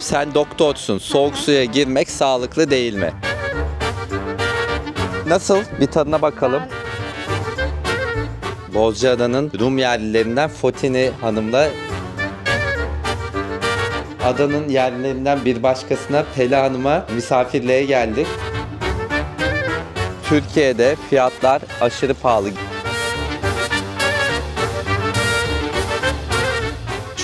Sen doktorsun. Soğuk suya girmek sağlıklı değil mi? Nasıl? Bir tadına bakalım. Bozcaada'nın Rum yerlilerinden Fotini Hanım'la adanın yerlilerinden bir başkasına Peli Hanım'a misafirliğe geldik. Türkiye'de fiyatlar aşırı pahalı.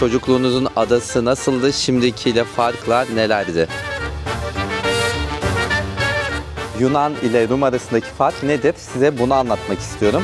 Çocukluğunuzun adası nasıldı? Şimdikiyle farklar nelerdi? Yunan ile Rum arasındaki fark nedir? Size bunu anlatmak istiyorum.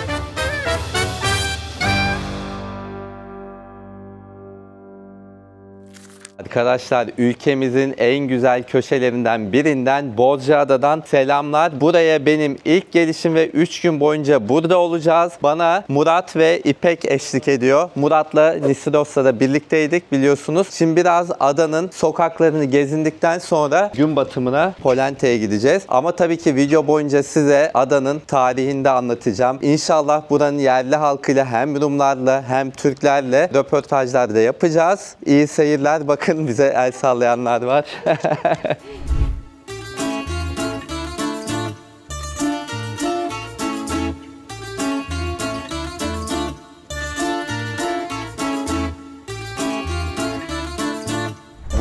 Arkadaşlar, ülkemizin en güzel köşelerinden birinden, Bozcaada'dan selamlar. Buraya benim ilk gelişim ve 3 gün boyunca burada olacağız. Bana Murat ve İpek eşlik ediyor. Murat'la Nisidos'la da birlikteydik biliyorsunuz. Şimdi biraz adanın sokaklarını gezindikten sonra gün batımına Polente'ye gideceğiz. Ama tabii ki video boyunca size adanın tarihini de anlatacağım. İnşallah buranın yerli halkıyla hem Rumlarla hem Türklerle röportajlar da yapacağız. İyi seyirler. Bakın bize el sallayanlar var.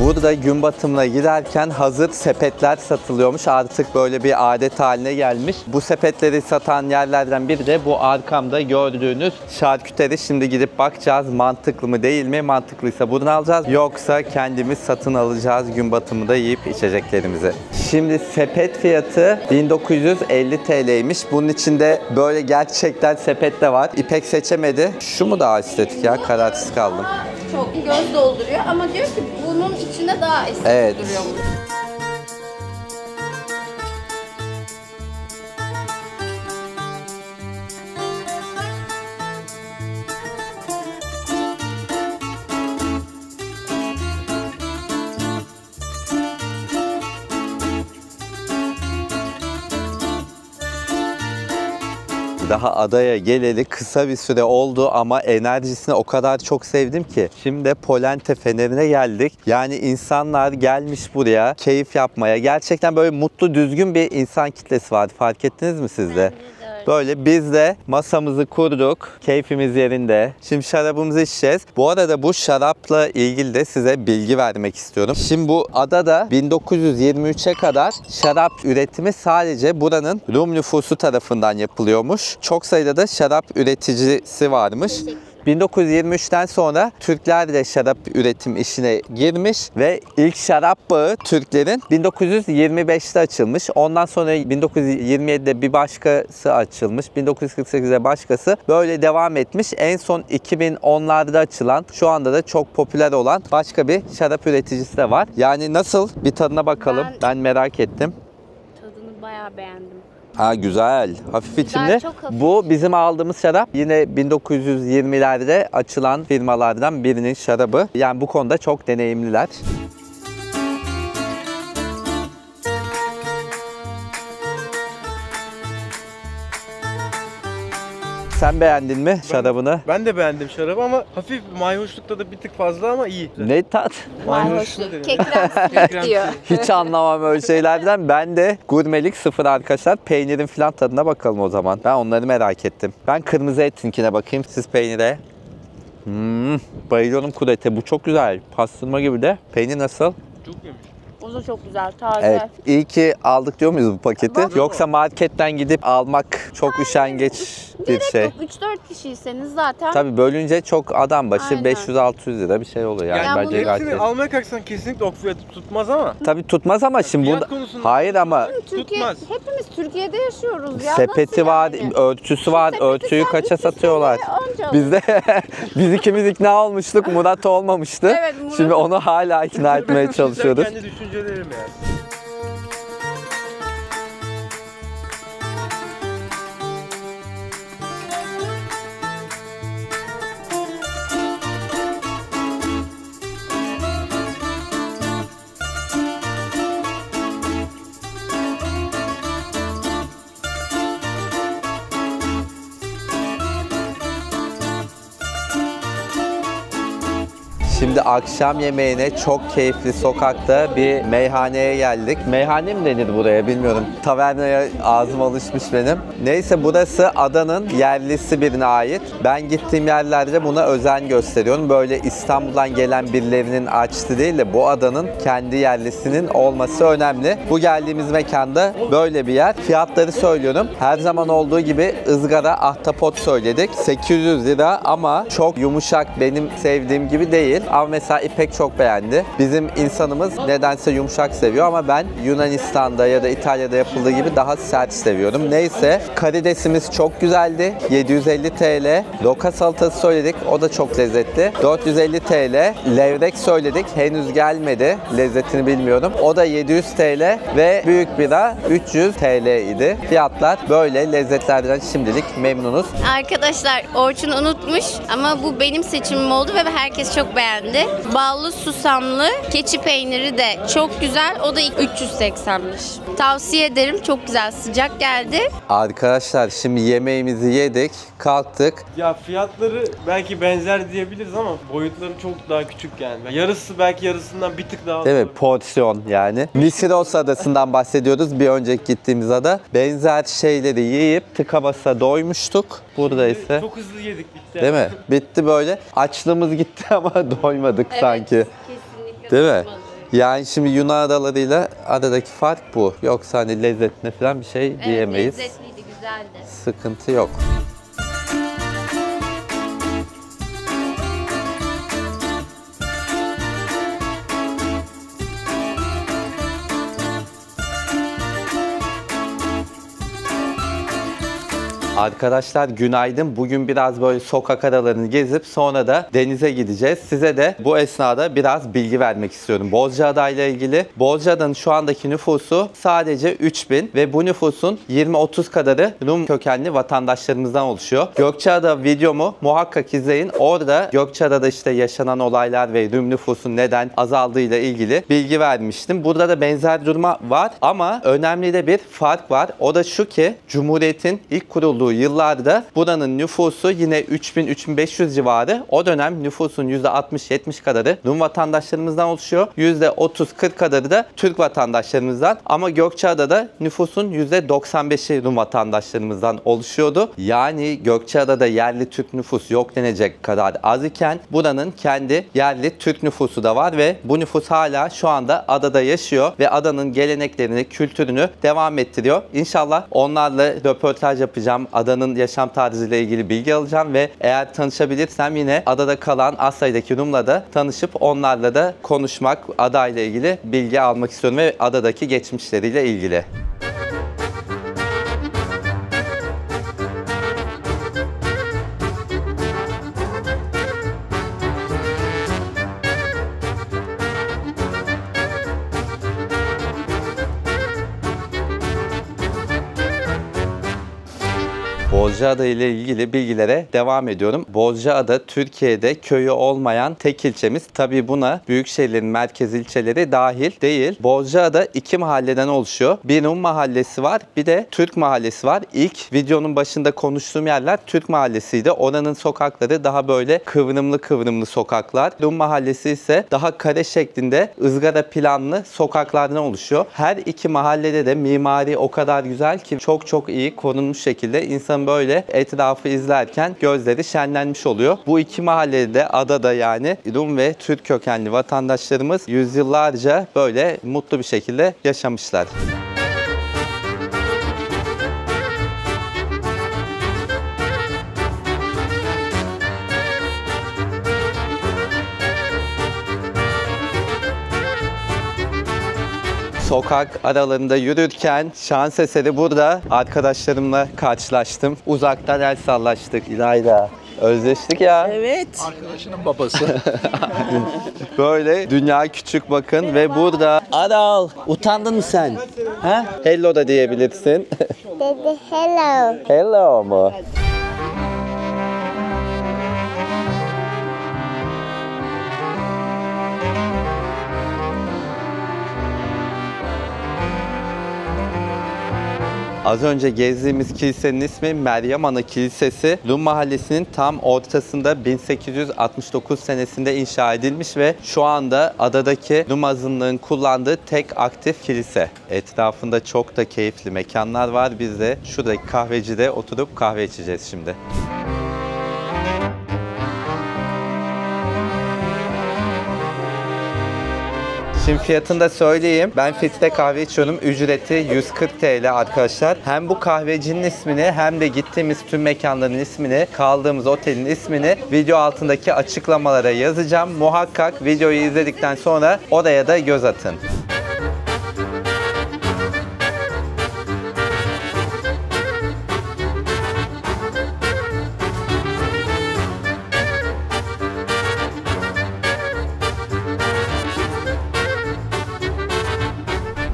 Burada gün batımına giderken hazır sepetler satılıyormuş. Artık böyle bir adet haline gelmiş. Bu sepetleri satan yerlerden biri de bu arkamda gördüğünüz şarküteri. Şimdi gidip bakacağız mantıklı mı değil mi? Mantıklıysa bunu alacağız. Yoksa kendimiz satın alacağız gün batımında yiyip içeceklerimizi. Şimdi sepet fiyatı 1950 TL'ymiş. Bunun içinde böyle gerçekten sepet de var. İpek seçemedi. Şu mu daha estetik ya? Kararsız kaldım. Çok göz dolduruyor ama diyor ki bunun içine daha estetik duruyormuş. Daha adaya geleli kısa bir süre oldu ama enerjisini o kadar çok sevdim ki. Şimdi Polente Feneri'ne geldik. Yani insanlar gelmiş buraya keyif yapmaya. Gerçekten böyle mutlu, düzgün bir insan kitlesi vardı. Fark ettiniz mi siz de? Böyle biz de masamızı kurduk. Keyfimiz yerinde. Şimdi şarabımızı içeceğiz. Bu arada bu şarapla ilgili de size bilgi vermek istiyorum. Şimdi bu adada 1923'e kadar şarap üretimi sadece buranın Rum nüfusu tarafından yapılıyormuş. Çok sayıda da şarap üreticisi varmış. 1923'ten sonra Türkler de şarap üretim işine girmiş ve ilk şarap bağı Türklerin 1925'te açılmış. Ondan sonra 1927'de bir başkası açılmış. 1948'de başkası. Böyle devam etmiş. En son 2010'larda açılan, şu anda da çok popüler olan başka bir şarap üreticisi de var. Yani nasıl? Bir tadına bakalım. Ben merak ettim. Tadını bayağı beğendim. Ha, güzel. Hafif içimli. Çok hafif. Bu bizim aldığımız şarap yine 1920'lerde açılan firmalardan birinin şarabı. Yani bu konuda çok deneyimliler. Sen beğendin mi şarabını? Ben de beğendim şarabı ama hafif mayhoşlukta da bir tık fazla ama iyi. Ne tat? Mayhoşluk, dedim. kekremsilik diyor. Hiç anlamam öyle şeylerden. Ben de gurmelik sıfır arkadaşlar. Peynirin falan tadına bakalım o zaman. Ben onları merak ettim. Ben kırmızı etinkine bakayım. Siz peynire. Bayılıyorum kuru ete. Bu çok güzel. Pastırma gibi de. Peynir nasıl? Çok yemiş. O da çok güzel, taze. Evet. İyi ki aldık diyor muyuz bu paketi? Yoksa marketten gidip almak çok üşengeç bir şey. Yok, 3-4 kişiyseniz zaten. Tabii bölünce çok adam başı Aynen. 500-600 lira bir şey oluyor. Yani Yani bence bunu gayet Hepsini iyi. almaya kalksan kesinlikle o fiyatı tutmaz ama. Tabii tutmaz ama şimdi Fiyat burada... konusunda- Hayır ama Türkiye, tutmaz. hepimiz Türkiye'de yaşıyoruz ya. sepeti Nasıl var, yani? örtüsü var, Sepeti örtüyü sen kaça 300 satıyorlar? TL'ye anca Biz de biz ikimiz ikna olmuştuk, Murat olmamıştı. Evet, Murat. Şimdi onu hala ikna etmeye çalışıyoruz. Kendi düşüncelerim yani. Şimdi akşam yemeğine çok keyifli sokakta bir meyhaneye geldik. Meyhane mi denir buraya bilmiyorum. Tavernaya ağzım alışmış benim. Neyse burası adanın yerlisi birine ait. Ben gittiğim yerlerde buna özen gösteriyorum. Böyle İstanbul'dan gelen birilerinin açtığı değil de bu adanın kendi yerlisinin olması önemli. Bu geldiğimiz mekanda böyle bir yer. Fiyatları söylüyorum. Her zaman olduğu gibi ızgara ahtapot söyledik. 800 lira ama çok yumuşak, benim sevdiğim gibi değil. Ama mesela İpek çok beğendi. Bizim insanımız nedense yumuşak seviyor ama ben Yunanistan'da ya da İtalya'da yapıldığı gibi daha sert seviyorum. Neyse, karidesimiz çok güzeldi. 750 TL. Roka salatası söyledik. O da çok lezzetli. 450 TL. Levrek söyledik. Henüz gelmedi. Lezzetini bilmiyorum. O da 700 TL ve büyük bira 300 TL idi. Fiyatlar böyle. Lezzetlerden şimdilik memnunuz. Arkadaşlar Orçun unutmuş ama bu benim seçimim oldu ve herkes çok beğendi. Ballı susamlı keçi peyniri de çok güzel. O da 380'miş. Tavsiye ederim. Çok güzel. Sıcak geldi. Arkadaşlar şimdi yemeğimizi yedik. Kalktık. Ya fiyatları belki benzer diyebiliriz ama boyutları çok daha küçük yani. Yarısı belki yarısından bir tık daha az Değil mi? olabilir. Porsiyon yani. Misiros adasından bahsediyoruz. Bir önceki gittiğimiz ada. Benzer şeyleri yiyip tıka basa doymuştuk. Burada ise Çok hızlı yedik bitti. değil mi? Bitti böyle. Açlığımız gitti ama doymadık sanki. Kesinlikle. Değil mi? doymadı. Yani şimdi Yunan adalarıyla adadaki fark bu. Yoksa hani lezzetine falan bir şey diyemeyiz. Lezzetliydi, güzeldi. Sıkıntı yok. Arkadaşlar günaydın. Bugün biraz böyle sokak aralarını gezip sonra da denize gideceğiz. Size de bu esnada biraz bilgi vermek istiyorum Bozcaada ile ilgili. Bozcaada'nın şu andaki nüfusu sadece 3000 ve bu nüfusun 20-30 kadarı Rum kökenli vatandaşlarımızdan oluşuyor. Gökçeada videomu muhakkak izleyin. Orada Gökçeada'da işte yaşanan olaylar ve Rum nüfusun neden azaldığıyla ilgili bilgi vermiştim. Burada da benzer duruma var ama önemli de bir fark var. O da şu ki Cumhuriyet'in ilk kurulduğu yıllarda buranın nüfusu yine 3000-3500 civarı. O dönem nüfusun %60-70 kadarı Rum vatandaşlarımızdan oluşuyor. %30-40 kadarı da Türk vatandaşlarımızdan. Ama Gökçeada'da nüfusun %95'i Rum vatandaşlarımızdan oluşuyordu. Yani Gökçeada'da yerli Türk nüfus yok denecek kadar az iken buranın kendi yerli Türk nüfusu da var ve bu nüfus hala şu anda adada yaşıyor ve adanın geleneklerini, kültürünü devam ettiriyor. İnşallah onlarla röportaj yapacağım. Adanın yaşam tarzıyla ilgili bilgi alacağım ve eğer tanışabilirsem yine adada kalan az sayıdaki Rum'la da tanışıp onlarla da konuşmak, adayla ilgili bilgi almak istiyorum ve adadaki geçmişleriyle ilgili. Bozcaada ile ilgili bilgilere devam ediyorum. Bozcaada Türkiye'de köyü olmayan tek ilçemiz. Tabii buna büyük şehirlerin merkez ilçeleri dahil değil. Bozcaada 2 mahalleden oluşuyor. Bir Rum mahallesi var, bir de Türk mahallesi var. İlk videonun başında konuştuğum yerler Türk mahallesiydi. Oranın sokakları daha böyle kıvrımlı sokaklar. Rum mahallesi ise daha kare şeklinde ızgara planlı sokaklardan oluşuyor. Her iki mahallede de mimari o kadar güzel ki çok iyi korunmuş şekilde insanın böyle etrafı izlerken gözleri şenlenmiş oluyor. Bu iki mahallede de adada yani Rum ve Türk kökenli vatandaşlarımız yüzyıllarca böyle mutlu bir şekilde yaşamışlar. Sokak aralarında yürürken şans eseri burada arkadaşlarımla karşılaştım. Uzaktan el sallaştık. İlayda. Özleştik ya. Evet. Arkadaşının babası. Böyle dünya küçük bakın ve burada Aral utandın mı sen? Ha? Hello da diyebilirsin. Dedi hello. Hello mu? Az önce gezdiğimiz kilisenin ismi Meryem Ana Kilisesi. Rum Mahallesi'nin tam ortasında 1869 senesinde inşa edilmiş ve şu anda adadaki Rum azınlığın kullandığı tek aktif kilise. Etrafında çok da keyifli mekanlar var. Biz de şuradaki kahvecide oturup kahve içeceğiz şimdi. Şimdi fiyatını da söyleyeyim. Ben filtre kahve içiyorum. Ücreti 140 TL arkadaşlar. Hem bu kahvecinin ismini hem de gittiğimiz tüm mekanların ismini, kaldığımız otelin ismini video altındaki açıklamalara yazacağım. Muhakkak videoyu izledikten sonra oraya da göz atın.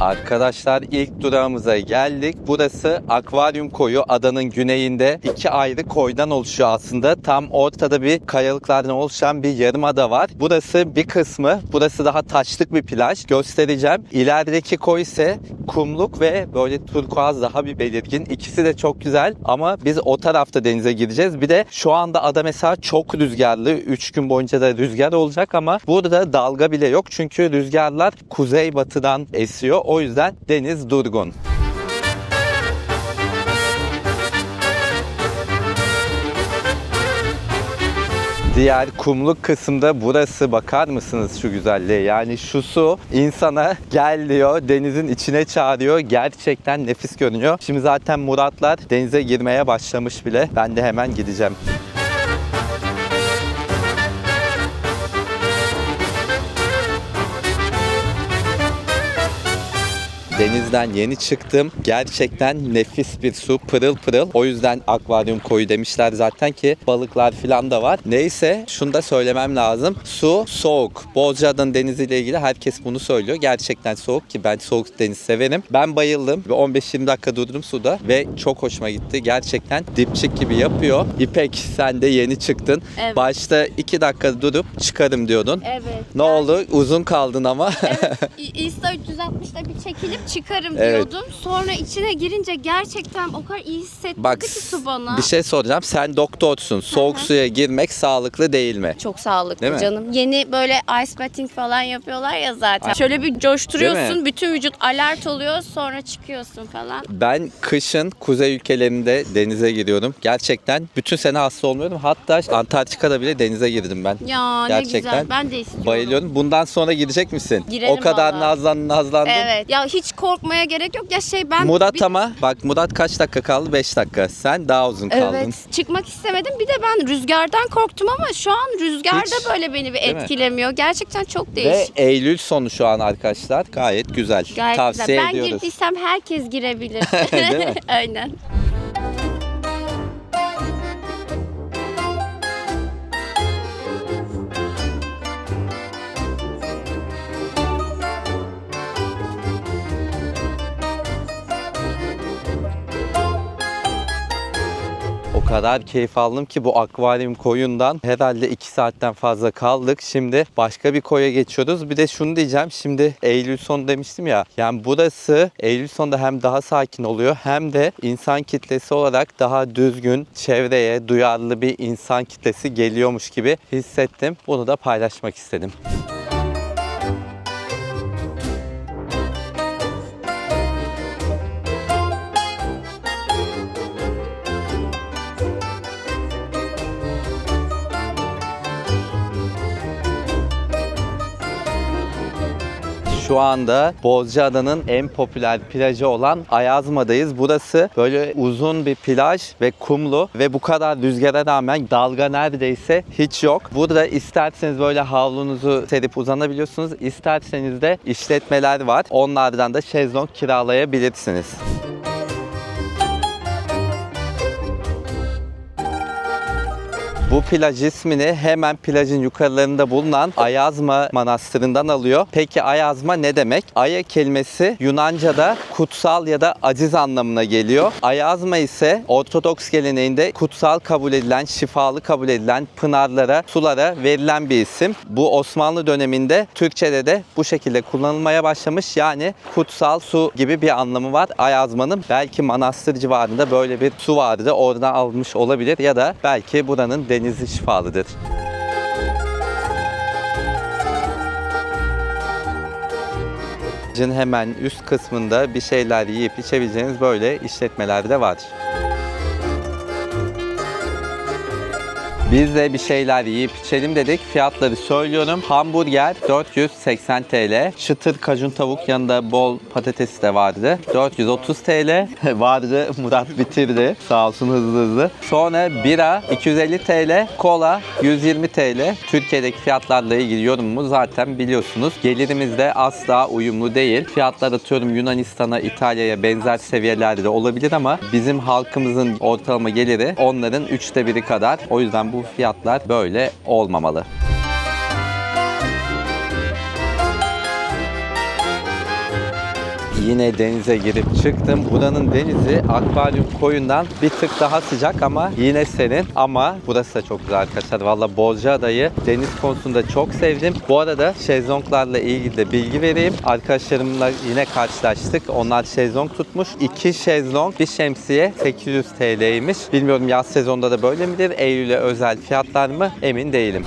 Arkadaşlar ilk durağımıza geldik. Burası Akvaryum Koyu. Adanın güneyinde 2 ayrı koydan oluşuyor aslında. Tam ortada bir kayalıklardan oluşan bir yarımada var. Burası bir kısmı. Burası daha taşlık bir plaj. Göstereceğim. İlerideki koy ise kumluk ve böyle turkuaz daha bir belirgin. İkisi de çok güzel ama biz o tarafta denize gireceğiz. Bir de şu anda ada mesela çok rüzgarlı. 3 gün boyunca da rüzgar olacak ama burada dalga bile yok. Çünkü rüzgarlar kuzeybatıdan esiyor. O yüzden deniz durgun. Diğer kumluk kısımda burası, bakar mısınız şu güzelliğe? Yani şu su insana gel diyor, denizin içine çağırıyor. Gerçekten nefis görünüyor. Şimdi zaten Muratlar denize girmeye başlamış bile. Ben de hemen gideceğim. Denizden yeni çıktım. Gerçekten nefis bir su, pırıl pırıl. O yüzden akvaryum koyu demişler zaten ki balıklar falan da var. Neyse şunu da söylemem lazım. Su soğuk. Bozcaada'nın deniziyle ilgili herkes bunu söylüyor. Gerçekten soğuk ki ben soğuk deniz severim. Ben bayıldım. 15-20 dakika durdum suda ve çok hoşuma gitti. Gerçekten dipçik gibi yapıyor. İpek sen de yeni çıktın. Evet. Başta 2 dakika durup çıkarım diyordun. Evet. Ne oldu? Uzun kaldın ama. Evet. Insta 360'da bir çekilip çıkarım Evet. diyordum. Sonra içine girince gerçekten o kadar iyi hissettirdi Bak ki su bana. bir şey soracağım. Sen doktorsun. Soğuk suya girmek sağlıklı değil mi? Çok sağlıklı Değil mi? canım. Yeni böyle ice bathing falan yapıyorlar ya zaten. Ay. Şöyle bir Değil mi? coşturuyorsun. Bütün vücut alert oluyor. Sonra çıkıyorsun falan. Ben kışın kuzey ülkelerinde denize giriyorum. Gerçekten bütün sene hasta olmuyorum. Hatta Antarktika'da bile denize girdim ben. Ya Gerçekten ne güzel. Ben de istiyorum. Bayılıyorum. Bundan sonra girecek misin? Girelim O kadar vallahi. nazlandın. Evet. Ya hiç korkmaya gerek yok. Ya ben... Murat ama bak Murat kaç dakika kaldı? 5 dakika. Sen daha uzun kaldın. Evet. Çıkmak istemedim. Bir de ben rüzgardan korktum ama şu an rüzgar da Hiç. böyle beni bir Değil mi? etkilemiyor. Gerçekten çok Ve değişik. Eylül sonu şu an arkadaşlar. Gayet güzel. Gayet Tavsiye güzel. Ben ediyoruz. girdiysem herkes girebilir. Değil mi? Aynen. O kadar keyif aldım ki bu akvaryum koyundan herhalde 2 saatten fazla kaldık. Şimdi başka bir koya geçiyoruz. Bir de şunu diyeceğim. Şimdi Eylül sonu demiştim ya. Yani burası Eylül sonunda hem daha sakin oluyor hem de insan kitlesi olarak daha düzgün, çevreye duyarlı bir insan kitlesi geliyormuş gibi hissettim. Bunu da paylaşmak istedim. Şu anda Bozcaada'nın en popüler plajı olan Ayazma'dayız. Burası böyle uzun bir plaj ve kumlu ve bu kadar rüzgara rağmen dalga neredeyse hiç yok. Burada isterseniz böyle havlunuzu serip uzanabiliyorsunuz. İsterseniz de işletmeler var. Onlardan da şezlong kiralayabilirsiniz. Bu plaj ismini hemen plajın yukarılarında bulunan Ayazma Manastırı'ndan alıyor. Peki Ayazma ne demek? Aya kelimesi Yunanca'da kutsal ya da aziz anlamına geliyor. Ayazma ise Ortodoks geleneğinde kutsal kabul edilen, şifalı kabul edilen pınarlara, sulara verilen bir isim. Bu Osmanlı döneminde Türkçe'de de bu şekilde kullanılmaya başlamış. Yani kutsal su gibi bir anlamı var Ayazma'nın. Belki manastır civarında böyle bir su vardı. Oradan almış olabilir ya da belki buranın denizi şifalıdır. Hemen üst kısmında bir şeyler yiyip içebileceğiniz böyle işletmeler de var. Biz de bir şeyler yiyip içelim dedik. Fiyatları söylüyorum. Hamburger 480 TL. Çıtır kajun tavuk, yanında bol patatesi de vardı. 430 TL. Vardı, Murat bitirdi. Sağ olsun, hızlı. Sonra bira 250 TL. Kola 120 TL. Türkiye'deki fiyatlarla ilgili yorumumu zaten biliyorsunuz. Gelirimiz de asla uyumlu değil. Fiyatlar atıyorum Yunanistan'a, İtalya'ya benzer seviyelerde olabilir ama bizim halkımızın ortalama geliri onların 1/3 kadar. O yüzden bu fiyatlar böyle olmamalı. Yine denize girip çıktım. Buranın denizi akvaryum koyundan bir tık daha sıcak ama yine serin. Ama burası da çok güzel arkadaşlar. Valla Bozcaada'yı deniz konusunda çok sevdim. Bu arada şezlonglarla ilgili de bilgi vereyim. Arkadaşlarımla yine karşılaştık. Onlar şezlong tutmuş. 2 şezlong, bir şemsiye 800 TL'ymiş. Bilmiyorum yaz sezonunda da böyle midir? Eylül'e özel fiyatlar mı? Emin değilim.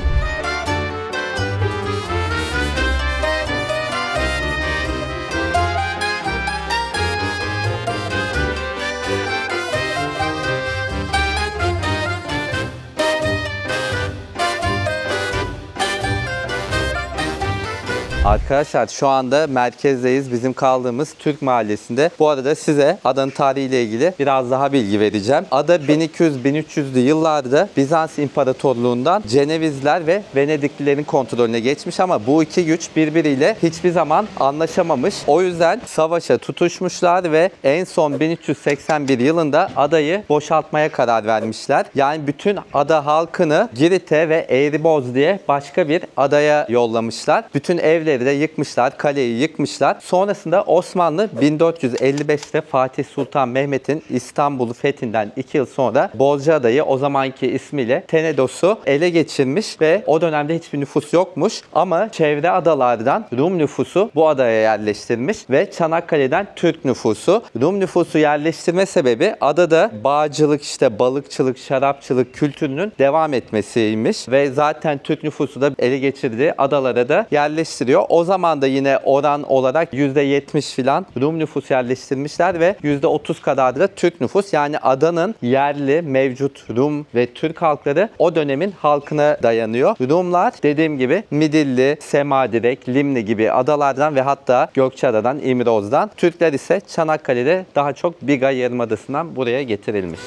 Arkadaşlar şu anda merkezdeyiz. Bizim kaldığımız Türk Mahallesi'nde. Bu arada size adanın tarihiyle ilgili biraz daha bilgi vereceğim. Ada 1200-1300'lü yıllarda Bizans İmparatorluğundan Cenevizler ve Venediklilerin kontrolüne geçmiş ama bu iki güç birbiriyle hiçbir zaman anlaşamamış. O yüzden savaşa tutuşmuşlar ve en son 1381 yılında adayı boşaltmaya karar vermişler. Yani bütün ada halkını Girit'e ve Eğriboz diye başka bir adaya yollamışlar. Bütün evleri de yıkmışlar, kaleyi yıkmışlar. Sonrasında Osmanlı 1455'te Fatih Sultan Mehmet'in İstanbul'u fethinden 2 yıl sonra Bozcaada'yı o zamanki ismiyle Tenedos'u ele geçirmiş ve o dönemde hiçbir nüfus yokmuş. Ama çevre adalardan Rum nüfusu bu adaya yerleştirmiş ve Çanakkale'den Türk nüfusu. Rum nüfusu yerleştirme sebebi adada bağcılık, işte balıkçılık, şarapçılık kültürünün devam etmesiymiş ve zaten Türk nüfusu da ele geçirdiği adalara da yerleştiriyor. O zaman da yine oran olarak %70 filan Rum nüfus yerleştirmişler ve %30 kadar da Türk nüfus. Yani adanın yerli mevcut Rum ve Türk halkları o dönemin halkına dayanıyor. Rumlar dediğim gibi Midilli, Semadirek, Limni gibi adalardan ve hatta Gökçeada'dan, İmroz'dan. Türkler ise Çanakkale'de daha çok Biga Yarımadası'ndan buraya getirilmiş.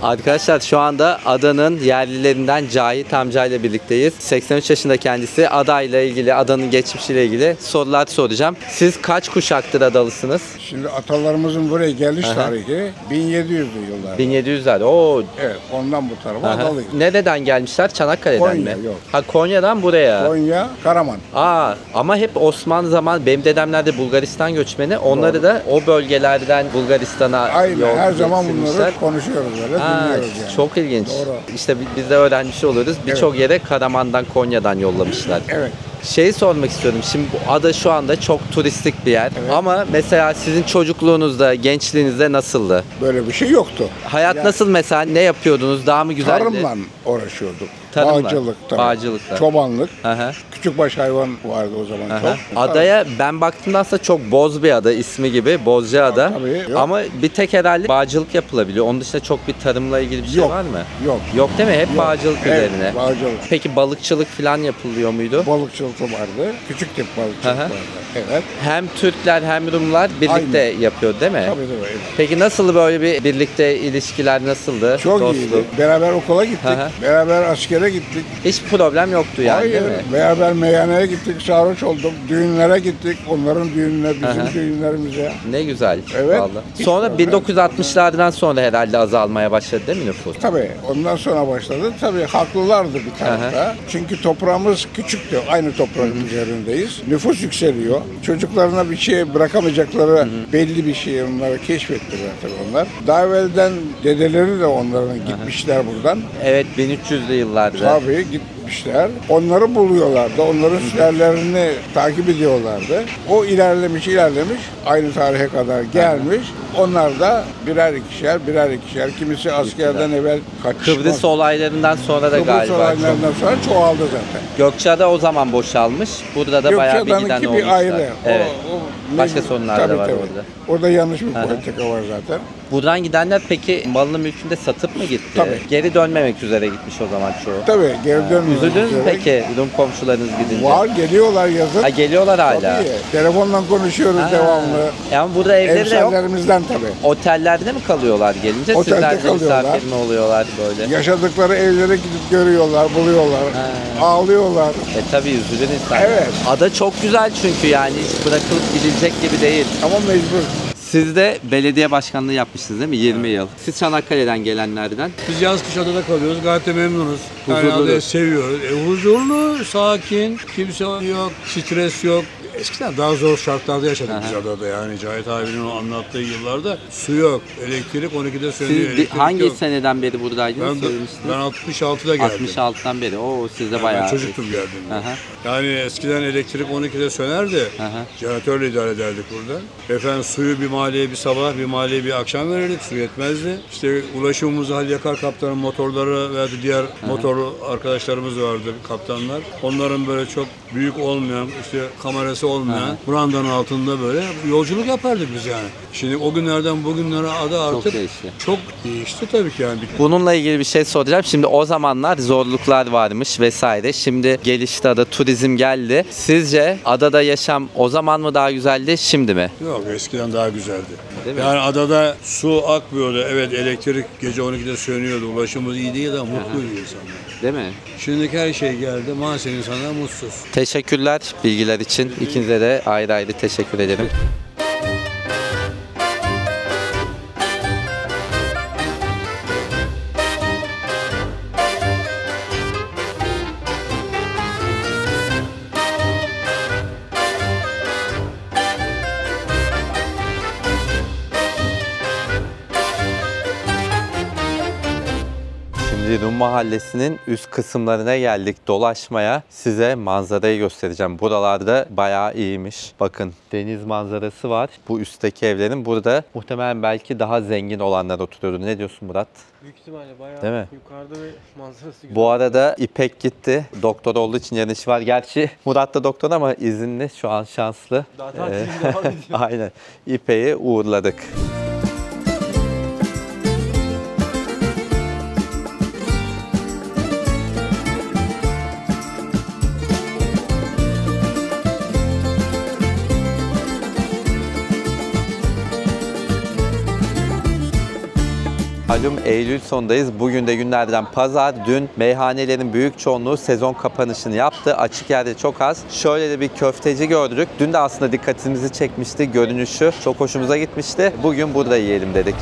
Arkadaşlar şu anda adanın yerlilerinden Cahit amcayla birlikteyiz. 83 yaşında kendisi. Adayla ilgili, adanın geçmişiyle ilgili sorular soracağım. Siz kaç kuşaktır adalısınız? Şimdi atalarımızın buraya geliş tarihi 1700'lü yıllar. 1700'ler. Oo. Evet, ondan bu tarafa adalıyız. Nereden gelmişler? Çanakkale'den Konya, mi? yok. Ha, Konya'dan buraya. Konya, Karaman. Ama hep Osmanlı zamanı, benim dedemler de Bulgaristan göçmeni. Onları da o bölgelerden Bulgaristan'a Aynen, her zaman getirmişler. bunları konuşuyoruz böyle, dinliyoruz yani. Çok ilginç. Doğru. İşte biz de öğrenmiş oluruz. Birçok yere Karaman'dan, Konya'dan yollamışlar. Evet. Şeyi sormak istiyorum. Şimdi bu ada şu anda çok turistik bir yer. Evet. Ama mesela sizin çocukluğunuzda, gençliğinizde nasıldı? Böyle bir şey yoktu. Hayat Yani nasıl mesela? Ne yapıyordunuz? Daha mı güzeldi? Tarımla uğraşıyorduk. Tarımla. Bağcılık, tabii. Bağcılıkla. Çobanlık. Aha. Küçükbaş hayvan vardı o zaman Aha. çok. Adaya ben baktığımda aslında çok boz bir ada, ismi gibi Bozcaada. Tabii, yok. Ama bir tek herhalde bağcılık yapılabiliyor. Onun dışında çok bir tarımla ilgili bir şey Yok. var mı? Yok. Yok değil mi? Hep Yok. bağcılık Evet, üzerine. bağcılık. Peki balıkçılık falan yapılıyor muydu? Balıkçılık sırıltı vardı. Küçük tip balıkçılık Hı hı. vardı. Evet. Hem Türkler hem Rumlar birlikte yapıyor değil mi? Tabii. Evet. Peki nasıl böyle bir birlikte ilişkiler nasıldı? Çok Dostluk? iyiydi. Beraber okula gittik. Hı hı. Beraber askere gittik. Hiç problem yoktu yani Hayır. değil mi? Beraber meyhaneye gittik. Sarhoş olduk. Düğünlere gittik. Onların düğününe, bizim Hı hı. düğünlerimize. Ne güzel. Evet. Vallahi. Hiç Sonra problem. 1960'lardan sonra herhalde azalmaya başladı değil mi nüfus? Tabii ondan sonra başladı. Tabii haklılardı bir tarafta. Çünkü toprağımız küçüktü. Aynı toprağın üzerindeyiz. Nüfus yükseliyor. Çocuklarına bir şey bırakamayacakları belli bir şey onları keşfettiler tabii onlar. Daha evvelden dedeleri de onların gitmişler buradan. Evet 1300'lü yıllarda. Tabii gitmişler. Onları buluyorlardı. Onların sülalelerini takip ediyorlardı. O ilerlemiş. Aynı tarihe kadar gelmiş. Onlar da birer ikişer. Kimisi askerden evvel kaçışma. Kıbrıs olaylarından sonra da Kıbrıs galiba çok. olaylarından sonra çoğaldı zaten. Gökçeada o zaman boşalmış. Burada da bayağı bir giden Gökçeada'nınki olmuşlar. bir ayrı. Evet. O Başka sorunlar da var orada. Orada yanlış bir politika var zaten. Buradan gidenler peki malını mülkünü de satıp mı gitti? Tabii. Geri dönmemek üzere gitmiş o zaman çoğu. Tabii geri dönmüyor. Üzüldünüz mü peki Rum komşularınız gidince? Var, geliyorlar yazın. Ha, geliyorlar hala. Tabii. Telefonla konuşuyoruz Ha. devamlı. Yani burada evleri de yok. Hemşerilerimizden tabii. Otellerde mi kalıyorlar gelince? Otelde Sizler de kalıyorlar. misafir mi oluyorlar böyle? Yaşadıkları evlere gidip görüyorlar, buluyorlar. Ağlıyorlar. Tabii üzülür insan. Evet. Ada çok güzel çünkü yani hiç bırakılıp gidilecek gibi değil. Ama mecbur. Siz de belediye başkanlığı yapmışsınız değil mi? 20 yıl. Siz Çanakkale'den gelenlerden. Biz yaz kış adada kalıyoruz. Gayet de memnunuz. Yani Huzurlu. adayı seviyoruz. Huzurlu, sakin, kimse yok, stres yok. Eskiden daha zor şartlarda yaşadık biz adada yani. Cahit abinin o anlattığı yıllarda su yok, elektrik 12'de sönüyor. Siz elektrik hangi yok. seneden beri buradaydınız? Ben 66'da geldim. 66'dan beri. Oo siz de Yani bayağı. ben çocuktum geldiğimde. Aha. Yani eskiden elektrik 12'de sönerdi. Aha. Jeneratörle idare ederdik burada. Efendim suyu bir mahalleye bir sabah, bir mahalleye bir akşam verirdik. Su yetmezdi. İşte ulaşımımızı Halil Yakar kaptanın motorları veya diğer motorlu arkadaşlarımız vardı, kaptanlar. Onların böyle çok büyük olmayan, işte kamerası olmayan, brandanın altında böyle yolculuk yapardık biz yani. Şimdi o günlerden bugünlere ada artık çok değişti tabii ki yani. Bununla ilgili bir şey soracağım. Şimdi o zamanlar zorluklar varmış vesaire. Şimdi gelişti ada, turizm geldi. Sizce adada yaşam o zaman mı daha güzeldi, şimdi mi? Yok, eskiden daha güzeldi. Değil mi? Yani adada su akmıyordu. Evet, elektrik gece 12'de sönüyordu. Ulaşımımız iyi değil ama mutluydu insanlar. Değil mi? Şimdiki her şey geldi. Maalesef insanlar mutsuz. Teşekkürler bilgiler için. İkinize de ayrı ayrı teşekkür ederim. Şimdi Rum Mahallesi'nin üst kısımlarına geldik dolaşmaya. Size manzarayı göstereceğim. Buralarda bayağı iyiymiş. Bakın deniz manzarası var. Bu üstteki evlerin. Burada muhtemelen belki daha zengin olanlar oturuyordu. Ne diyorsun Murat? Büyük ihtimalle bayağı Değil mi? yukarıda ve manzarası güzel. Bu arada İpek gitti. Doktor olduğu için yarın işi var. Gerçi Murat da doktor ama izinli. Şu an şanslı. Daha tatilin devam ediyor. Aynen. İpek'i uğurladık. Malum Eylül sonundayız. Bugün de günlerden pazar. Dün meyhanelerin büyük çoğunluğu sezon kapanışını yaptı. Açık yerde çok az. Şöyle de bir köfteci gördük. Dün de aslında dikkatimizi çekmişti. Görünüşü çok hoşumuza gitmişti. Bugün burada yiyelim dedik.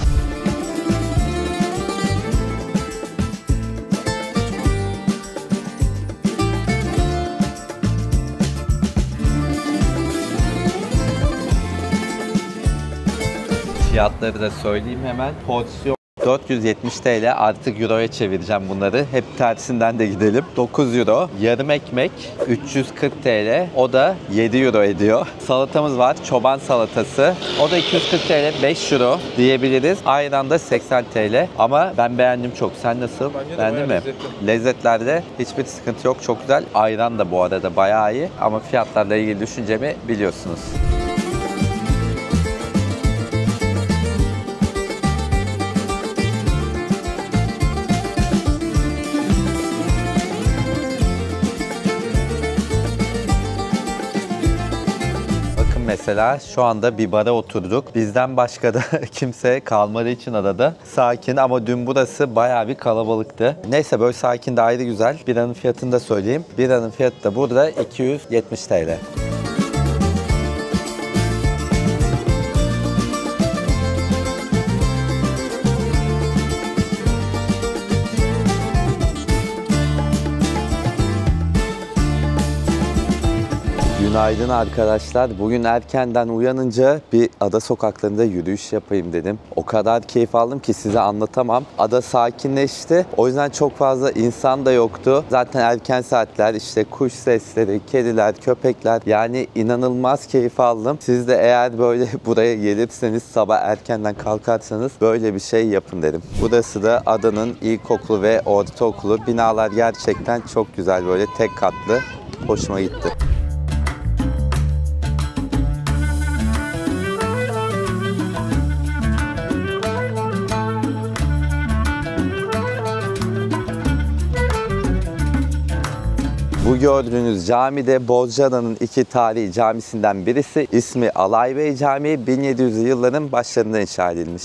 Fiyatları da söyleyeyim hemen. Porsiyon 470 TL, artık Euro'ya çevireceğim bunları. Hep tersinden de gidelim. 9 Euro. Yarım ekmek 340 TL. O da 7 Euro ediyor. Salatamız var. Çoban salatası. O da 240 TL, 5 Euro diyebiliriz. Ayran da 80 TL. Ama ben beğendim çok. Sen nasıl? Beğendin mi? Lezzetlerde hiçbir sıkıntı yok. Çok güzel. Ayran da bu arada bayağı iyi. Ama fiyatlarla ilgili düşüncemi biliyorsunuz. mesela şu anda bir bara oturduk. Bizden başka da kimse kalmadığı için adada sakin ama dün burası bayağı bir kalabalıktı. Neyse böyle sakin de ayrı güzel. Biranın fiyatını da söyleyeyim. Biranın fiyatı da burada 270 TL. Günaydın arkadaşlar. Bugün erkenden uyanınca bir ada sokaklarında yürüyüş yapayım dedim. O kadar keyif aldım ki size anlatamam. Ada sakinleşti. O yüzden çok fazla insan da yoktu. Zaten erken saatler, işte kuş sesleri, kediler, köpekler. Yani inanılmaz keyif aldım. Siz de eğer böyle buraya gelirseniz, sabah erkenden kalkarsanız böyle bir şey yapın derim. Burası da adanın ilkokulu ve ortaokulu. Binalar gerçekten çok güzel, böyle tek katlı. Hoşuma gitti. Bu gördüğünüz cami de Bozcaada'nın iki tarihi camisinden birisi. İsmi Alaybey Camii, 1700'lü yılların başlarında inşa edilmiş.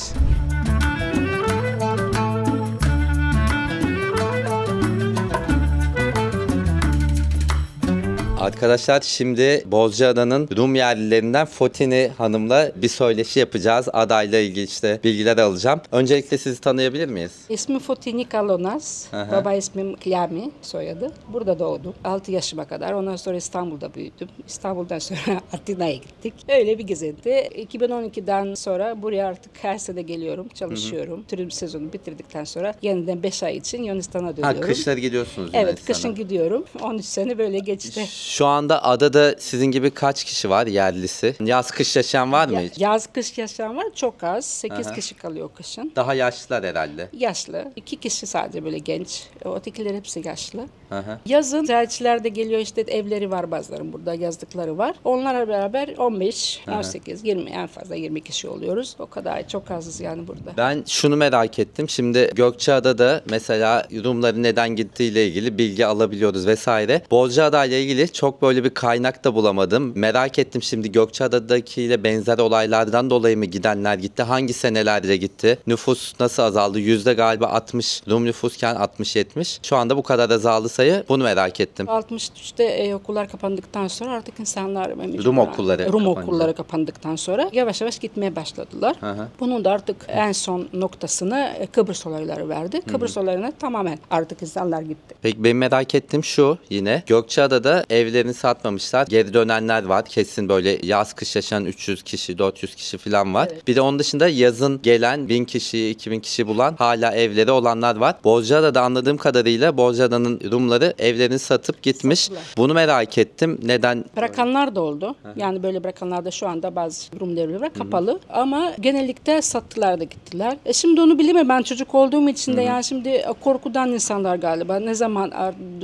Arkadaşlar şimdi Bozcaada'nın Rum yerlilerinden Fotini Hanım'la bir söyleşi yapacağız. Adayla ilgili işte bilgiler alacağım. Öncelikle sizi tanıyabilir miyiz? İsmim Fotini Kalonas. Baba ismim Klyami soyadı. Burada doğdum. 6 yaşıma kadar. Ondan sonra İstanbul'da büyüdüm. İstanbul'dan sonra Atina'ya gittik. Öyle bir gezinti. 2012'den sonra buraya artık her sene geliyorum. Çalışıyorum. Turizm sezonu bitirdikten sonra yeniden 5 ay için Yunanistan'a dönüyorum. Kışları gidiyorsunuz Evet, Yunanistan'a. kışın gidiyorum. 13 sene böyle geçti. Şu anda adada sizin gibi kaç kişi var yerlisi? Yaz kış yaşayan var mı hiç? Yaz kış yaşayan var çok az. 8 kişi kalıyor kışın. Daha yaşlılar herhalde. Yaşlı. 2 kişi sadece böyle genç. Ötekiler hepsi yaşlı. Hı. Yazın ziyaretçiler de geliyor, işte evleri var bazılarının, burada yazlıkları var. Onlarla beraber 15, 18, 20 en fazla 20 kişi oluyoruz. O kadar çok azız yani burada. Ben şunu merak ettim. Şimdi Gökçeada'da mesela Rumların neden gittiğiyle ilgili bilgi alabiliyoruz vesaire. Bozcaada ile ilgili çok böyle bir kaynak da bulamadım. Merak ettim şimdi Gökçeada'dakiyle benzer olaylardan dolayı mı gidenler gitti? Hangi senelerde gitti? Nüfus nasıl azaldı? Yüzde galiba 60 Rum nüfusken 60-70. Şu anda bu kadar azaldı sayı. Bunu merak ettim. 63'te okullar kapandıktan sonra artık insanlar Rum okulları okulları kapandıktan sonra yavaş yavaş gitmeye başladılar. Bunun da artık en son noktasını Kıbrıs olayları verdi. Kıbrıs olaylarına tamamen artık insanlar gitti. Peki benim merak ettiğim şu yine. Gökçeada'da evlerini satmamışlar. Geri dönenler var. Kesin böyle yaz kış yaşayan 300 kişi, 400 kişi falan var. Evet. Bir de onun dışında yazın gelen 1000 kişi, 2000 kişi bulan hala evleri olanlar var. Bozcaada'da anladığım kadarıyla Bozcaada'nın Rumları evlerini satıp gitmiş. Sattılar. Bunu merak ettim. Neden? Bırakanlar da oldu. Yani böyle bırakanlar da şu anda bazı Rum devleri var kapalı. Ama genellikle sattılar da gittiler. Şimdi onu bilemem. Ben çocuk olduğum için de yani şimdi korkudan insanlar galiba ne zaman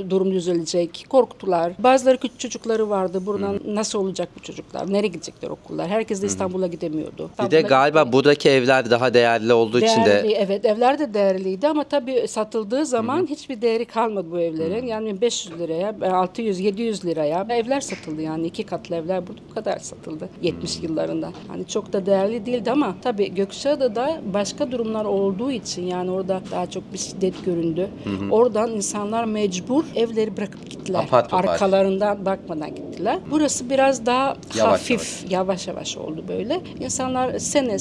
durum düzelecek korktular. Bazıları küçük çocukları vardı. Buradan nasıl olacak bu çocuklar? Nereye gidecekler okullar? Herkes de İstanbul'a gidemiyordu. Bir de galiba buradaki evler daha değerli olduğu için de Evet, evler de değerliydi ama tabii satıldığı zaman hiçbir değeri kalmadı bu evlerin. Yani 500 liraya, 600, 700 liraya evler satıldı yani 2 katlı evler burada bu kadar satıldı 70 yıllarında. Hani çok da değerli değildi ama tabii Gökçeada'da başka durumlar olduğu için yani orada daha çok bir şiddet göründü. Oradan insanlar mecbur evleri bırakıp gittiler. Apar topar. Arkalarından bakmadan gittiler. Burası biraz daha Yavaş hafif, yavaş yavaş oldu böyle. İnsanlar sene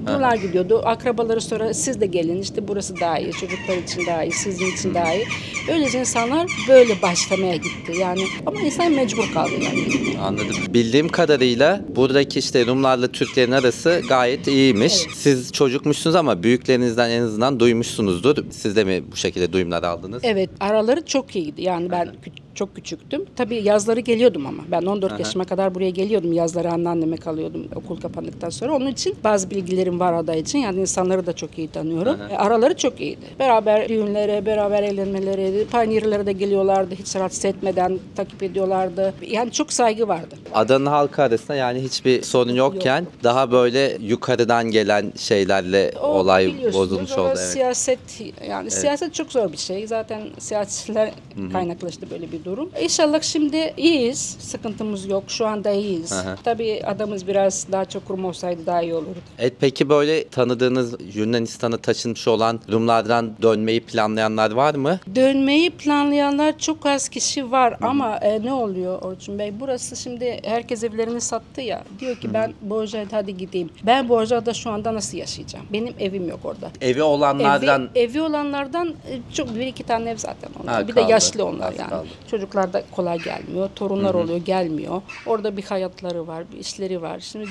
bunlar gidiyordu. Akrabaları sonra siz de gelin işte burası daha iyi, çocuklar için daha iyi, sizin için daha iyi. Böylece insanlar böyle başlamaya gitti yani. Ama insan mecbur kaldı yani. anladım. Bildiğim kadarıyla buradaki işte Rumlarla Türklerin arası gayet iyiymiş. Evet. Siz çocukmuşsunuz ama büyüklerinizden en azından duymuşsunuzdur. Siz de mi bu şekilde duyumlar aldınız? Evet, araları çok iyiydi. Yani ben çok küçüktüm. Tabii yazları geliyordum ama. Ben 14 yaşıma kadar buraya geliyordum. Yazları anneanneme kalıyordum okul kapandıktan sonra. Onun için bazı bilgilerim var ada için. Yani insanları da çok iyi tanıyorum. Araları çok iyiydi. Beraber düğünlere, beraber eğlenmelere, pioneer'lere de geliyorlardı. Hiç rahatsız etmeden takip ediyorlardı. Yani çok saygı vardı. Adanın halkı arasında yani hiçbir sorun yokken daha böyle yukarıdan gelen şeylerle olay biliyorsunuz bozulmuş ama oldu. Evet. Siyaset yani siyaset çok zor bir şey. Zaten siyasetçiler kaynaklaştı böyle bir durum. İnşallah şimdi iyiyiz. Sıkıntımız yok. Şu anda iyiyiz. Aha. Tabii adamız biraz daha çok Rum olsaydı daha iyi olurdu. Peki böyle tanıdığınız Yunanistan'a taşınmış olan Rumlardan dönmeyi planlayanlar var mı? Dönmeyi planlayanlar çok az kişi var ama ne oluyor Orçun Bey? Burası şimdi herkes evlerini sattı ya. Diyor ki ben Borca'ya hadi gideyim. Ben Borca'da şu anda nasıl yaşayacağım? Benim evim yok orada. Evi olanlardan Evi olanlardan çok bir iki tane ev zaten onlar. Ha, bir de kaldı. yaşlı onlar Az yani. kaldı. Çocuklar da kolay gelmiyor. Torunlar oluyor gelmiyor. Orada bir hayatları var, bir işleri var. Şimdi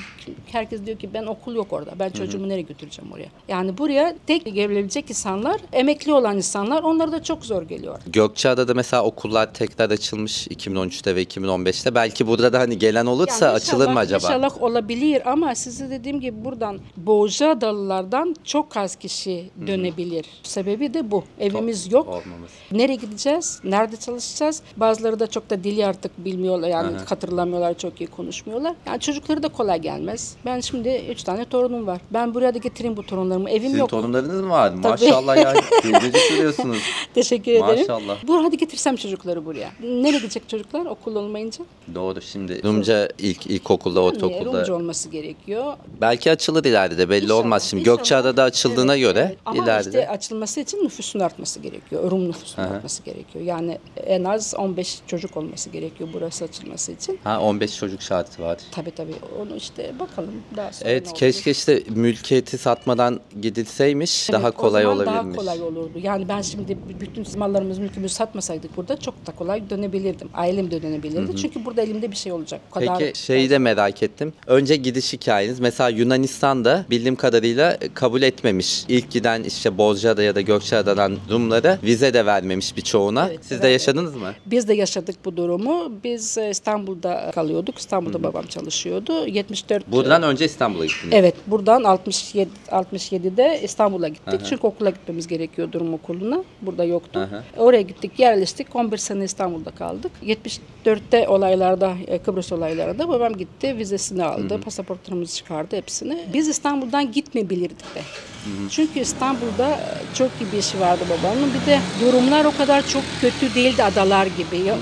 herkes diyor ki ben okul yok orada. Ben çocuğumu nereye götüreceğim oraya? Yani buraya tek gelebilecek insanlar, emekli olan insanlar, onlara da çok zor geliyor. Gökçeada'da mesela okullar tekrar açılmış 2013'te ve 2015'te. Belki burada da hani gelen olursa Yani açılır mı inşallah- acaba? İnşallah olabilir ama size dediğim gibi buradan Borca'dalılardan çok az kişi dönebilir. Sebebi de bu. Evimiz yok. Olmamız. Nereye gideceğiz? Nerede çalışacağız? Bazıları da çok da dili artık bilmiyorlar. Yani hatırlamıyorlar, çok iyi konuşmuyorlar. Yani çocukları da kolay gelmez. Ben şimdi 3 tane torunum var. Ben buraya da getireyim bu torunlarımı. Evim Sizin yok. torunlarınız mı var? Maşallah ya. Gencecik duruyorsunuz. Teşekkür ederim. Maşallah. Hadi getirsem çocukları buraya. Nereye gidecek çocuklar okul olmayınca? Doğru, şimdi Rumca ilkokulda, Yani ortaokulda. Rumca olması gerekiyor. Belki açılır ileride, belli İnşallah, olmaz. Şimdi inşallah. Gökçeada'da açıldığına Evet, göre evet. Ama ileride. işte açılması için nüfusun artması gerekiyor. Rum nüfusun artması gerekiyor. Yani en az 15 çocuk olması gerekiyor burası açılması için. 15 çocuk şartı var. Tabii onu işte bakalım daha sonra Evet, ne olacak. keşke işte mülkiyeti satmadan gidilseymiş, daha Evet, kolay o zaman olabilirmiş. Daha kolay olurdu. Yani ben şimdi bütün mallarımızı, mülkümüzü satmasaydık burada çok da kolay dönebilirdim. Ailem de dönebilirdi. Çünkü burada elimde bir şey olacak. O kadar Peki şeyi de merak ettim. Önce gidiş hikayeniz. Mesela Yunanistan'da bildiğim kadarıyla kabul etmemiş. İlk giden işte Bozcaada ya da Gökçeada'dan Rumlara vize de vermemiş birçoğuna. Evet, Siz de vermedi. yaşadınız mı? Biz de yaşadık bu durumu. Biz İstanbul'da kalıyorduk. İstanbul'da babam çalışıyordu. 74 Buradan önce İstanbul'a gittiniz. Evet, buradan 67'de İstanbul'a gittik. Çünkü okula gitmemiz gerekiyordu Rum okuluna. Burada yoktu. Oraya gittik, yerleştik. 11 sene İstanbul'da kaldık. 74'te olaylarda, Kıbrıs olaylarında babam gitti, vizesini aldı, pasaportlarımızı çıkardı hepsini. Biz İstanbul'dan gitmeyebilirdik de. Çünkü İstanbul'da çok iyi bir işi vardı babamın. Bir de durumlar o kadar çok kötü değildi adalar gibi. Yani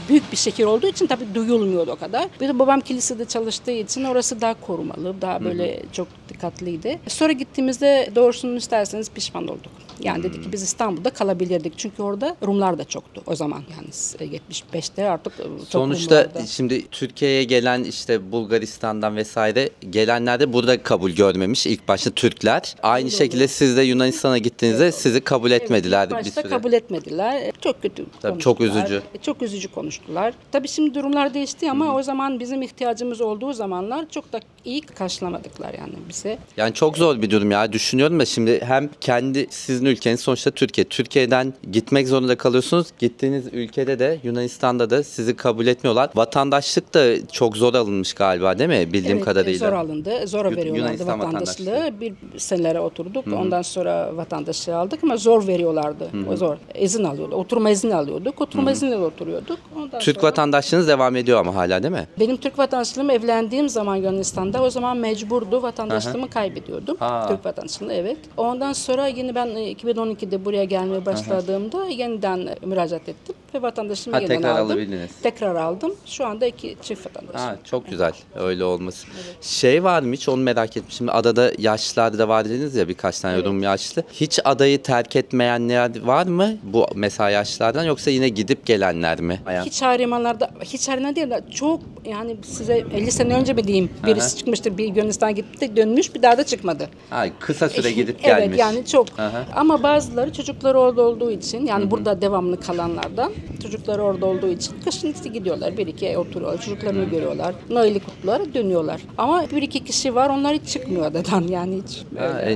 büyük bir şehir olduğu için tabii duyulmuyordu o kadar. Bir de babam kilisede çalıştığı için orası daha korumalı, daha böyle çok dikkatliydi. Sonra gittiğimizde doğrusunu isterseniz pişman olduk. Yani dedik ki biz İstanbul'da kalabilirdik. Çünkü orada Rumlar da çoktu o zaman. Yani 75'te artık çok Sonuçta Rum vardı. şimdi Türkiye'ye gelen işte Bulgaristan'dan vesaire gelenler de burada kabul görmemiş. İlk başta Türkler. Aynı şekilde siz de Yunanistan'a gittiğinizde sizi kabul etmediler İlk bir başta süre. kabul etmediler. Çok kötü Tabii, çok konuştular. üzücü. Çok üzücü konuştular. Tabii şimdi durumlar değişti ama o zaman bizim ihtiyacımız olduğu zamanlar çok da iyi karşılamadıklar yani bize. Yani çok zor bir durum ya. Düşünüyorum da şimdi hem kendi sizin ülkeniz sonuçta Türkiye. Türkiye'den gitmek zorunda kalıyorsunuz. Gittiğiniz ülkede de Yunanistan'da da sizi kabul etmiyorlar. Vatandaşlık da çok zor alınmış galiba değil mi? Bildiğim Evet, kadarıyla. zor alındı. Zor veriyorlardı Yunanistan vatandaşlığı. Bir senelere oturduk. Ondan sonra vatandaşlığı aldık ama zor veriyorlardı. O zor. İzin alıyorduk. Oturma izni alıyorduk. Oturma izniyle oturuyorduk. Ondan Türk sonra- vatandaşlığınız devam ediyor ama hala değil mi? Benim Türk vatandaşlığım evlendiğim zaman Yunanistan'da o zaman mecburdu vatandaşlığımı kaybediyordum. Ha. Türk vatandaşlığını evet. Ondan sonra yine ben 2012'de buraya gelmeye başladığımda yeniden müracaat ettim ve vatandaşlığımı Ha, yeniden tekrar aldım. alabildiniz. Tekrar aldım. Şu anda 2 çift vatandaşım. Ha, çok güzel öyle olması. Şey var mı hiç, onu merak etmişim. Adada yaşlılar da var dediniz ya, birkaç tane Rum yaşlı. Hiç adayı terk etmeyenler var mı bu mesela yaşlılardan, yoksa yine gidip gelenler mi? Hiç haremalarda, hiç harema değil de çok yani size 50 sene önce mi diyeyim birisi çıkmıştır bir Yunanistan'a gitti dönmüş bir daha da çıkmadı. Ha, kısa süre gidip gelmiş. Evet yani çok. Aha. Ama bazıları çocukları orada olduğu için yani burada devamlı kalanlardan çocukları orada olduğu için kışın işte gidiyorlar. Bir iki ay oturuyorlar. Çocuklarını görüyorlar. Noel'i kutluyorlar. Dönüyorlar. Ama bir iki kişi var. Onlar hiç çıkmıyor adadan. Yani hiç.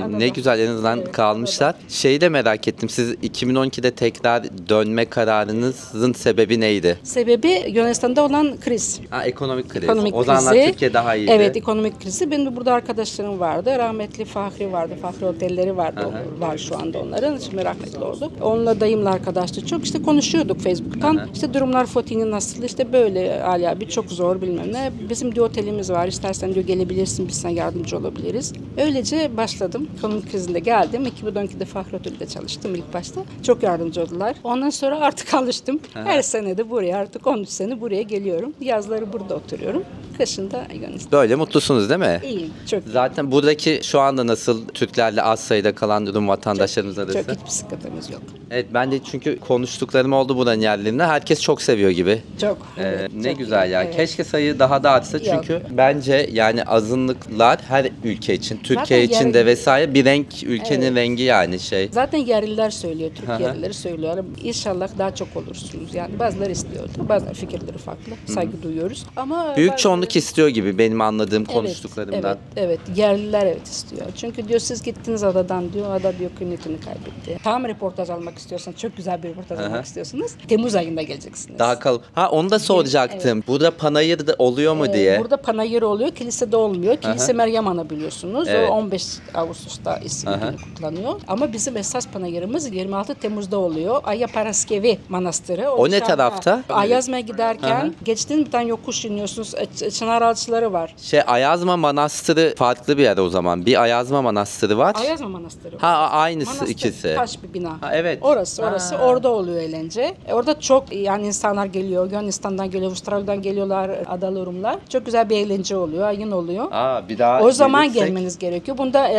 Ne güzel, en azından kalmışlar. Şeyi de merak ettim. Siz 2012'de tekrar dönme kararınızın sebebi neydi? Sebebi Yunanistan'da olan kriz. Ha, ekonomik kriz. Ekonomik O zamanlar krizi. Türkiye daha iyiydi. Evet, ekonomik krizi. Benim de burada arkadaşlarım vardı. Rahmetli Fahri vardı. Fahri otelleri vardı. Var şu anda. da onların. Şimdi rahmetli oldu. Onunla dayımla arkadaştı çok. İşte konuşuyorduk Facebook'tan. İşte durumlar Fotini nasıl? İşte böyle Ali abi çok zor bilmem ne. Bizim diyor otelimiz var. İstersen diyor gelebilirsin. Biz sana yardımcı olabiliriz. Öylece başladım. Ekonomik krizinde geldim. 2012'de Fahri Otel'de çalıştım ilk başta. Çok yardımcı oldular. Ondan sonra artık alıştım. Her sene de buraya artık 13 sene buraya geliyorum. Yazları burada oturuyorum. Kışında Yunanistan. Böyle mutlusunuz değil mi? İyiyim. Çok iyi. Zaten buradaki şu anda nasıl Türklerle az sayıda kalan Rum vatandaşlarımız arası? Çok hiçbir sıkıntımız yok. Evet, ben de çünkü konuştuklarım oldu buranın yerlerinde. Herkes çok seviyor gibi. Çok. Evet, Ne çok güzel iyi. ya. Evet. Keşke sayı daha da artsa çünkü bence yani azınlıklar her ülke için, Türkiye Zaten için de vesaire bir renk, ülkenin rengi yani şey. Zaten yerliler söylüyor, Türk yerlileri söylüyor. İnşallah daha çok olursunuz. Yani bazıları istiyor. Bazıları fikirleri farklı. Saygı duyuyoruz. Ama Büyük bazıları- çoğunluk istiyor gibi benim anladığım Evet, konuştuklarımdan. Evet. Yerliler evet istiyor. Çünkü diyor siz gittiniz adadan diyor. Ada diyor kıymetini kaybetti. Tam reportaj almak istiyorsanız, çok güzel bir reportaj almak istiyorsanız Temmuz ayında geleceksiniz. Daha onu da soracaktım. Burada panayır da oluyor mu diye. Burada panayır oluyor, kilisede olmuyor. Kilise Meryem Ana biliyorsunuz. Evet. O 15 Ağustos'ta isim günü kutlanıyor. Ama bizim esas panayırımız 26 Temmuz'da oluyor. Ayya Paraskevi Manastırı. O ne dışarıda. tarafta? Ayazma'ya giderken geçtiğiniz bir tane yokuş iniyorsunuz. Çınar ağaçları var. Ayazma Manastırı farklı bir yer o zaman. Bir Ayazma Manastırı var. Ayazma Manastırı. Aynısı Manastır, ikisi. taş bir bina. Evet. Orası. Orada oluyor eğlence. Orada çok yani insanlar geliyor. Yunanistan'dan geliyor, Avustralya'dan geliyorlar, adalı Rumlar. Çok güzel bir eğlence oluyor, ayın oluyor. Bir daha O zaman gelirsek- gelmeniz gerekiyor. Bunda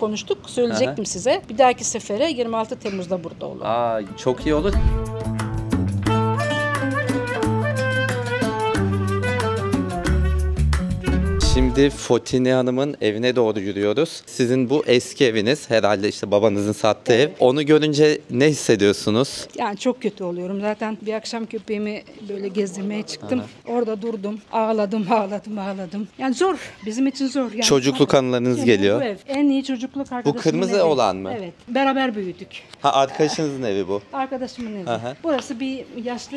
konuştuk, söyleyecektim size. Bir dahaki sefere 26 Temmuz'da burada olur. Çok iyi olur. Şimdi Fotini Hanım'ın evine doğru yürüyoruz. Sizin bu eski eviniz herhalde işte babanızın sattığı ev. Onu görünce ne hissediyorsunuz? Yani çok kötü oluyorum. Zaten bir akşam köpeğimi böyle gezdirmeye çıktım. Orada durdum. Ağladım. Yani zor. Bizim için zor. Yani Çocukluk anılarınız Yani geliyor. Bu ev. En iyi çocukluk arkadaşımın kırmızı evi. olan mı? Evet. Beraber büyüdük. Arkadaşınızın evi bu. Arkadaşımın evi. Burası bir yaşlı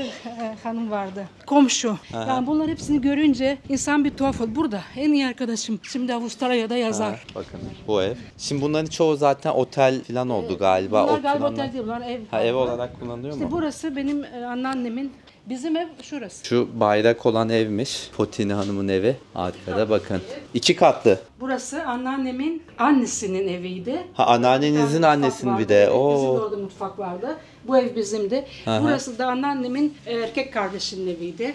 hanım vardı. Komşu. Yani bunlar hepsini görünce insan bir tuhaf olur. Burada en iyi arkadaşım. Şimdi Avustralya'da yazar. Bakın bu ev. Şimdi bunların çoğu zaten otel falan oldu galiba. Bunlar galiba Oturanlar- otel değil. Bunlar ev. Ev olarak kullanılıyor İşte mu? burası benim anneannemin. Bizim ev şurası. Şu bayrak olan evmiş. Fotini Hanım'ın evi. Arkada bakın. 2 katlı. Burası anneannemin annesinin eviydi. Anneannenizin Mutfak annesinin vardı. bir de. Evet, bizim de orada mutfak vardı. Bu ev bizimdi. Aha. Burası da anneannemin erkek kardeşinin eviydi.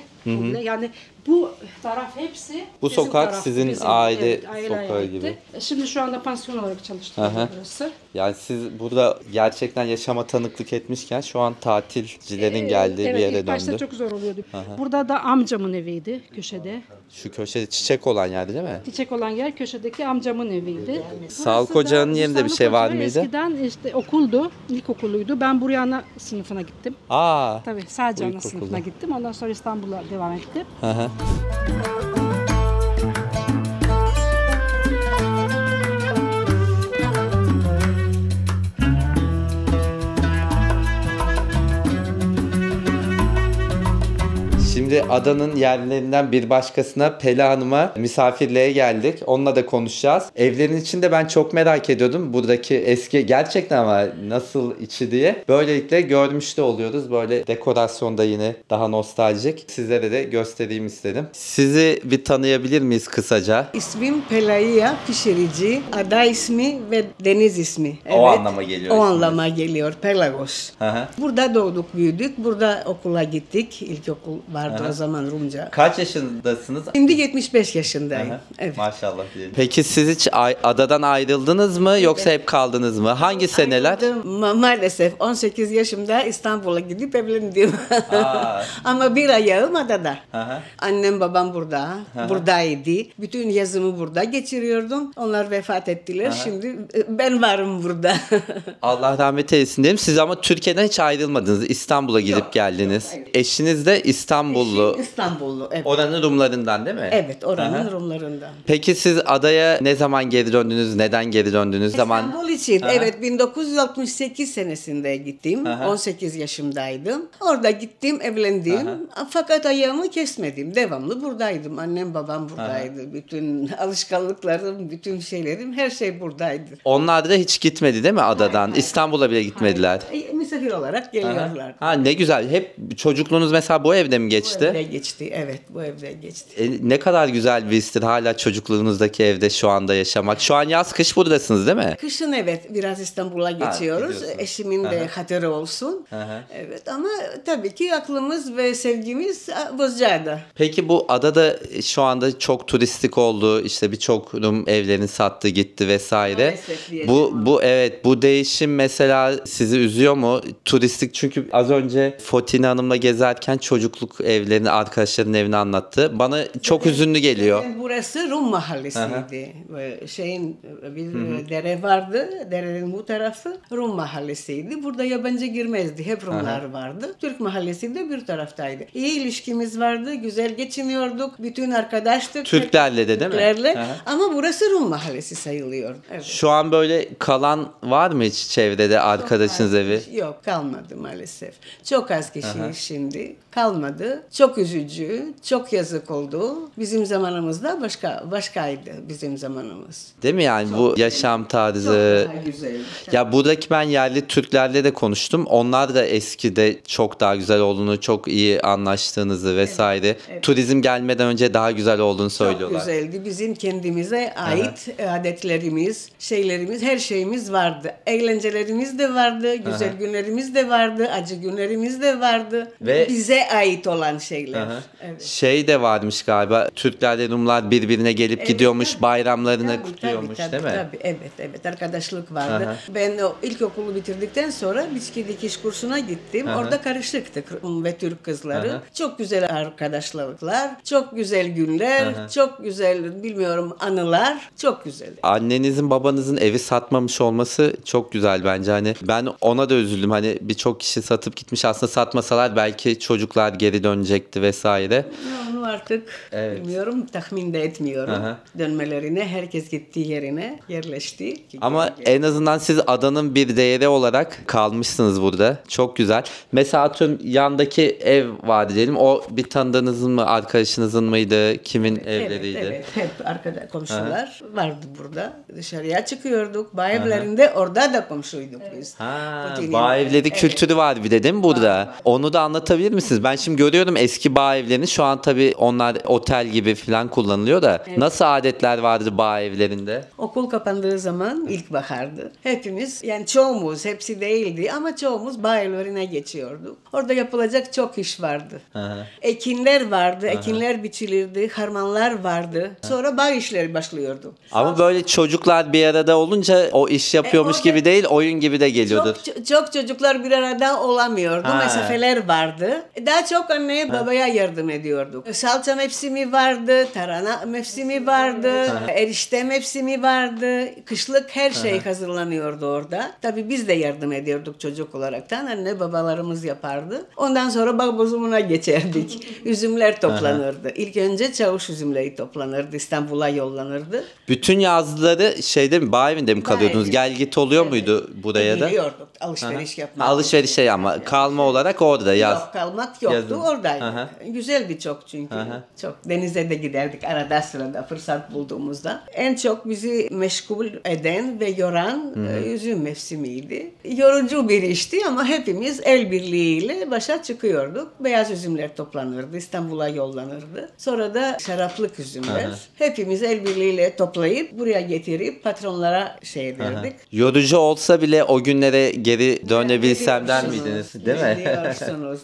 Yani bu taraf hepsi Bu bizim sokak taraf, sizin bizim, aile aileye sokağı aitti. gibi. Şimdi şu anda pansiyon olarak çalıştırıyor Aha. burası. Yani siz burada gerçekten yaşama tanıklık etmişken şu an tatilcilerin geldiği bir yere ilk başta döndü. çok zor oluyordu. Burada da amcamın eviydi köşede. Şu köşede çiçek olan yer değil mi? Çiçek olan yer köşedeki amcamın eviydi. Sağlık Burası da- ocağının yerinde bir Sağlık şey var ocağı mıydı? Eskiden işte okuldu, ilkokuluydu. Ben buraya ana sınıfına gittim. Tabii sadece ana İlkokulda. sınıfına gittim. Ondan sonra İstanbul'a devam ettim. Şimdi adanın yerlilerinden bir başkasına Pela Hanım'a misafirliğe geldik. Onunla da konuşacağız. Evlerin içinde ben çok merak ediyordum. Buradaki eski gerçekten ama nasıl içi diye. Böylelikle görmüş de oluyoruz. Böyle dekorasyonda yine daha nostaljik. Sizlere de göstereyim istedim. Sizi bir tanıyabilir miyiz kısaca? İsmim Pelaya, pişirici. Ada ismi ve deniz ismi. O anlama geliyor O isminiz. anlama geliyor, Pelagos. Hı. Burada doğduk, büyüdük. Burada okula gittik. İlkokul vardı o zaman Rumca. Kaç yaşındasınız? Şimdi 75 yaşındayım. Evet. Maşallah diyelim. Peki siz hiç adadan ayrıldınız mı yoksa hep kaldınız mı? Hangi seneler? Maalesef 18 yaşımda İstanbul'a gidip evlendim. Ama bir ayağım adada. Annem babam burada. Buradaydı. Bütün yazımı burada geçiriyordum. Onlar vefat ettiler. Şimdi ben varım burada. Allah rahmet eylesin diyelim. Siz ama Türkiye'den hiç ayrılmadınız. İstanbul'a gidip geldiniz. Eşiniz de İstanbul'da İstanbullu. Eşim İstanbullu, evet. Oranın Rumlarından değil mi? Evet, oranın Rumlarından. Peki siz adaya ne zaman geri döndünüz? Neden geri döndünüz? İstanbul için, evet, 1968 senesinde gittim. 18 yaşımdaydım. Orada gittim, evlendim. Fakat ayağımı kesmedim. Devamlı buradaydım. Annem babam buradaydı. Bütün alışkanlıklarım, bütün şeylerim, her şey buradaydı. Onlar da hiç gitmedi değil mi adadan? İstanbul'a bile gitmediler. Misafir olarak geliyorlar. Ha, ne güzel. Hep çocukluğunuz mesela bu evde mi Bu geçti? evde geçti, evet, bu evde geçti. Ne kadar güzel bir histir hala çocukluğunuzdaki evde şu anda yaşamak. Şu an yaz kış buradasınız değil mi? Kışın evet biraz İstanbul'a geçiyoruz. gidiyorsunuz. Eşimin de hatırı olsun. Evet, ama tabii ki aklımız ve sevgimiz Bozcaada. Peki bu adada şu anda çok turistik oldu. İşte birçok Rum evlerini sattı gitti vesaire. Maalesef diyeceğim. Bu değişim mesela sizi üzüyor mu? Turistik, çünkü az önce Fotine Hanım'la gezerken çocukluk evlerini, arkadaşların evini anlattı. Bana çok üzünlü geliyor. Burası Rum mahallesiydi. Bir dere vardı. Derenin bu tarafı Rum mahallesiydi. Burada yabancı girmezdi. Hep Rumlar vardı. Türk mahallesi de bir taraftaydı. İyi ilişkimiz vardı. Güzel geçiniyorduk. Bütün arkadaştık. Türklerle de değil mi? Türklerle. Ama burası Rum mahallesi sayılıyor. Evet. Şu an böyle kalan var mı hiç çevrede arkadaşınız evi? Yok, kalmadı maalesef. Çok az kişi şimdi. Kalmadı. Çok üzücü. Çok yazık oldu. Bizim zamanımızda başkaydı bizim zamanımız. Değil mi yani bu yaşam tarzı? Çok daha güzel. Ya buradaki ben yerli Türklerle de konuştum. Onlar da eskide çok daha güzel olduğunu, çok iyi anlaştığınızı vesaire. Turizm gelmeden önce daha güzel olduğunu söylüyorlar. Çok güzeldi. Bizim kendimize ait adetlerimiz, şeylerimiz, her şeyimiz vardı. Eğlencelerimiz de vardı, güzel günlerimiz de vardı, acı günlerimiz de vardı. Ve bize ait olan şeyler. Evet. şey de varmış galiba. Türklerle Rumlar birbirine gelip gidiyormuş, bayramlarını kutluyormuş değil mi? Tabii, evet. Arkadaşlık vardı. Ben o ilkokulu bitirdikten sonra biçki dikiş kursuna gittim. Orada karışıktık Rum ve Türk kızları. Çok güzel arkadaşlıklar, çok güzel günler, çok güzel bilmiyorum anılar. Çok güzel. Annenizin babanızın evi satmamış olması çok güzel bence. Hani ben ona da üzüldüm. Hani birçok kişi satıp gitmiş. Aslında satmasalar belki çocuklar geri dönecekti vesaire. Onu artık bilmiyorum, tahmin de etmiyorum. Dönmelerine, herkes gittiği yerine yerleşti. Ama en azından siz adanın bir değeri olarak kalmışsınız burada. Çok güzel. Mesela atıyorum yandaki ev vardı diyelim. O bir tanıdığınızın mı, arkadaşınızın mıydı? Kimin evleriydi? Evet. Hep arkadaş komşular vardı burada. Dışarıya çıkıyorduk. Bağ evlerinde orada da komşuyduk biz. Bağ evleri kültürü var bir de değil mi burada? Onu da anlatabilir misiniz? Ben şimdi görüyorum eski bağ evlerini. Şu an tabii onlar otel gibi falan kullanılıyor da. Nasıl adetler vardı bağ evlerinde? Okul kapandığı zaman ilkbahardı. Hepimiz, yani çoğumuz, hepsi değildi ama çoğumuz bağ evlerine geçiyorduk. Orada yapılacak çok iş vardı. Ekinler vardı, ekinler biçilirdi, harmanlar vardı. Sonra bağ işleri başlıyordu. Ama böyle çocuklar bir arada olunca o iş yapıyormuş orada gibi değil, oyun gibi de geliyordu. Çok çocuklar bir arada olamıyordu. Mesafeler vardı. Daha çok anneye babaya yardım ediyorduk. Salça mevsimi vardı, tarhana mevsimi vardı, erişte mevsimi vardı. Kışlık her şey hazırlanıyordu orada. Tabii biz de yardım ediyorduk çocuk olaraktan. Anne babalarımız yapardı. Ondan sonra bağ bozumuna geçerdik. Üzümler toplanırdı. İlk önce çavuş üzümleri toplanırdı. İstanbul'a yollanırdı. Bütün yazları şeyde mi, bağ evinde mi kalıyordunuz? Gel git oluyor muydu buraya da? Gidiyorduk alışveriş yapmak. Alışveriş şey ama kalma olarak orada yaz. Yok, kalmak yoktu, Yazın. oradaydı. Güzeldi çok çünkü. Çok denize de giderdik arada sırada fırsat bulduğumuzda. En çok bizi meşgul eden ve yoran üzüm mevsimiydi. Yorucu bir işti ama hepimiz el birliğiyle başa çıkıyorduk. Beyaz üzümler toplanırdı, İstanbul'a yollanırdı. Sonra da şaraplık üzümler. Hepimiz el birliğiyle toplayıp buraya getirip patronlara şey ederdik. Yorucu olsa bile o günlere geri dönebilsem der miydiniz? Değil mi?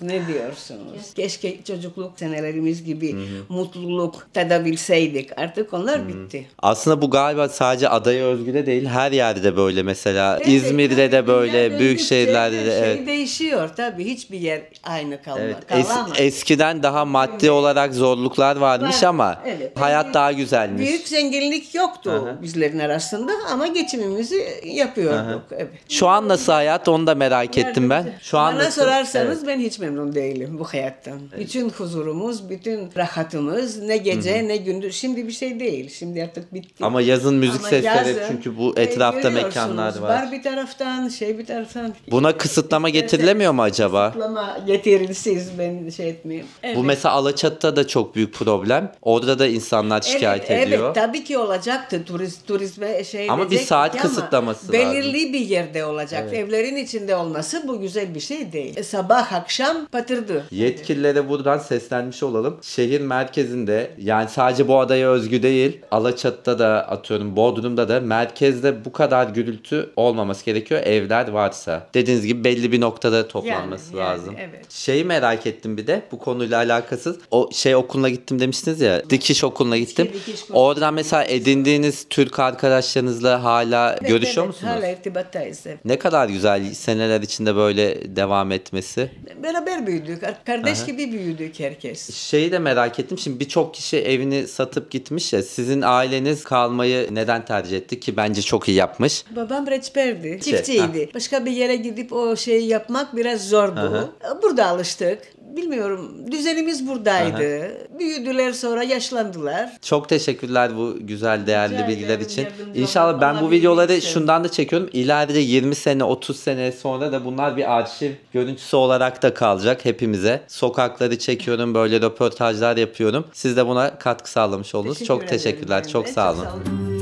Ne diyorsunuz? Keşke çocukluk senelerimiz gibi gibi mutluluk tadabilseydik. Artık onlar bitti. Aslında bu galiba sadece adaya özgü de değil, her yerde böyle mesela. Evet, İzmir'de de tabii böyle, dünya büyük döndükçe şehirlerde her de. şey Evet. değişiyor tabii. Hiçbir yer aynı Evet. kalamaz. Eskiden daha maddi olarak zorluklar varmış Var, ama evet. hayat daha güzelmiş. Büyük zenginlik yoktu bizlerin arasında ama geçimimizi yapıyorduk. Evet. Şu an nasıl hayat, onu da merak ettim ben. Şu an Bana nasıl? sorarsanız ben hiç memnun değilim bu hayattan. Bütün huzurumuz, bütün rahatımız ne gece ne gündüz. Şimdi bir şey değil. Şimdi artık bitti. Ama yazın müzik Ama sesleri, yazın, çünkü bu etrafta görüyorsunuz, mekanlar var. Bar bir taraftan, şey bir taraftan. Buna kısıtlama getirilemiyor mu acaba? Kısıtlama getirilsiz, ben şey etmeyeyim. Evet. Bu mesela Alaçatı'da da çok büyük problem. Orada da insanlar şikayet ediyor. Evet, tabii ki olacaktı. Turizme şey Ama bir edecektik saat ama kısıtlaması belirli bir yerde olacaktı. Evlerin içinde olması bu güzel bir şey değil. Sabah akşam patırdı. Yetkililere buradan seslenmiş olalım. Şehir merkezinde, yani sadece bu adaya özgü değil, Alaçatı'da da, atıyorum Bodrum'da da, merkezde bu kadar gürültü olmaması gerekiyor evler varsa. Dediğiniz gibi belli bir noktada toplanması Yani, lazım. evet. Şeyi merak ettim bir de, bu konuyla alakasız. O şey okuluna gittim demiştiniz ya, dikiş okuluna gittim. dikiş kursu. Oradan mesela edindiğiniz Türk arkadaşlarınızla hala Evet, görüşüyor evet, musunuz? Hala irtibattayız. Evet. Ne kadar güzel seneler içinde böyle devam etmesi. Beraber büyüdük. Kardeş gibi büyüdük herkes. Şeyi de merak ettim. Şimdi birçok kişi evini satıp gitmiş ya. Sizin aileniz kalmayı neden tercih etti ki? Bence çok iyi yapmış. Babam reçberdi, Şey, çiftçiydi. Başka bir yere gidip o şeyi yapmak biraz zordu. Burada alıştık. Bilmiyorum, düzenimiz buradaydı. Büyüdüler, sonra yaşlandılar. Çok teşekkürler bu güzel, değerli Rica bilgiler ederim, için. yardımcı İnşallah ben bu olabildiğim videoları için. şundan da çekiyorum. İleride 20 sene, 30 sene sonra da bunlar bir arşiv görüntüsü olarak da kalacak hepimize. Sokakları çekiyorum, böyle röportajlar yapıyorum. Siz de buna katkı sağlamış oldunuz. Çok ederim. teşekkürler, Evet, çok sağ olun. olun.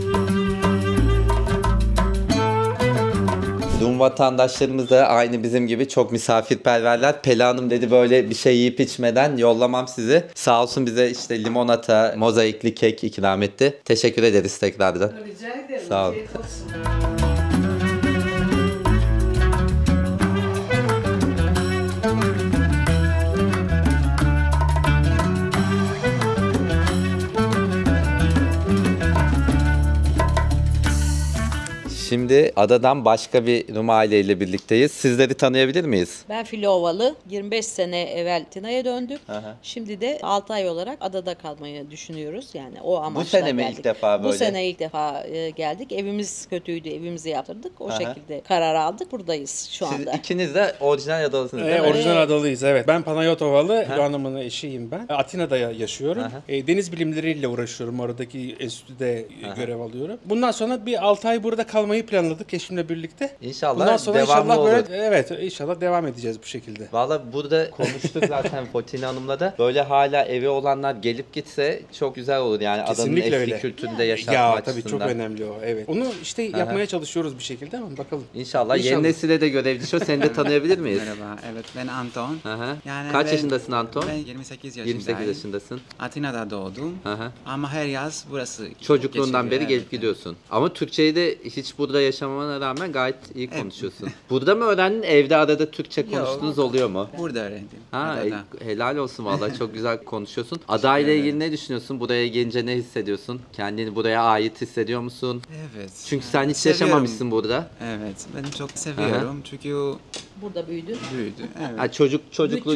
Rum vatandaşlarımız da aynı bizim gibi çok misafirperverler. Pela Hanım dedi böyle bir şey yiyip içmeden yollamam sizi. Sağ olsun bize işte limonata, mozaikli kek ikram etti. Teşekkür ederiz tekrardan. Rica ederim. Sağ ol. Afiyet olsun. Şimdi adadan başka bir Rum aileyle birlikteyiz. Sizleri tanıyabilir miyiz? Ben Filovalı. 25 sene evvel Tina'ya döndük. Aha. Şimdi de 6 ay olarak adada kalmayı düşünüyoruz. Yani o amaçla Bu sene mi geldik. ilk defa böyle? Bu sene ilk defa geldik. Evimiz kötüydü. Evimizi yaptırdık. O Aha. şekilde karar aldık. Buradayız şu Siz anda. ikiniz de orijinal adalısınız değil mi? Orijinal adalıyız, evet. Ben Panayotovalı, Hanım'ın eşiyim ben. Atina'da yaşıyorum. Aha. Deniz bilimleriyle uğraşıyorum. Oradaki enstitüde görev alıyorum. Bundan sonra bir 6 ay burada kalmayı planladık eşimle birlikte. İnşallah Bundan sonra devamlı inşallah olur. böyle, evet, inşallah devam edeceğiz bu şekilde. Valla burada konuştuk zaten Fotina Hanım'la da. Böyle hala evi olanlar gelip gitse çok güzel olur yani Kesinlikle adanın eski öyle. kültüründe yaşatma Ya açısından. tabii çok önemli o, evet. Onu işte yapmaya çalışıyoruz bir şekilde ama bakalım. İnşallah. Yeni nesile de görev düşüyor. Seni de tanıyabilir miyiz? Merhaba, evet ben Anton. Aha. Yani Kaç ben- yaşındasın Anton? Ben 28 yaşındayım. 28 yaşındasın. Atina'da doğdum. Aha. Ama her yaz burası Çocukluğundan beri geçiriyor, gelip evet. gidiyorsun. Ama Türkçeyi de hiç burada yaşamana rağmen gayet iyi konuşuyorsun. Burada mı öğrendin? Evde arada Türkçe konuştuğunuz oluyor mu? Burada öğrendim. Ha, adada. helal olsun vallahi çok güzel konuşuyorsun. Adayla ilgili ne düşünüyorsun? Buraya gelince ne hissediyorsun? Kendini buraya ait hissediyor musun? Evet. Çünkü sen hiç Seviyorum. yaşamamışsın burada. Evet, ben çok seviyorum çünkü Burada büyüdüm. büyüdü. Evet. Ha, çocukluğu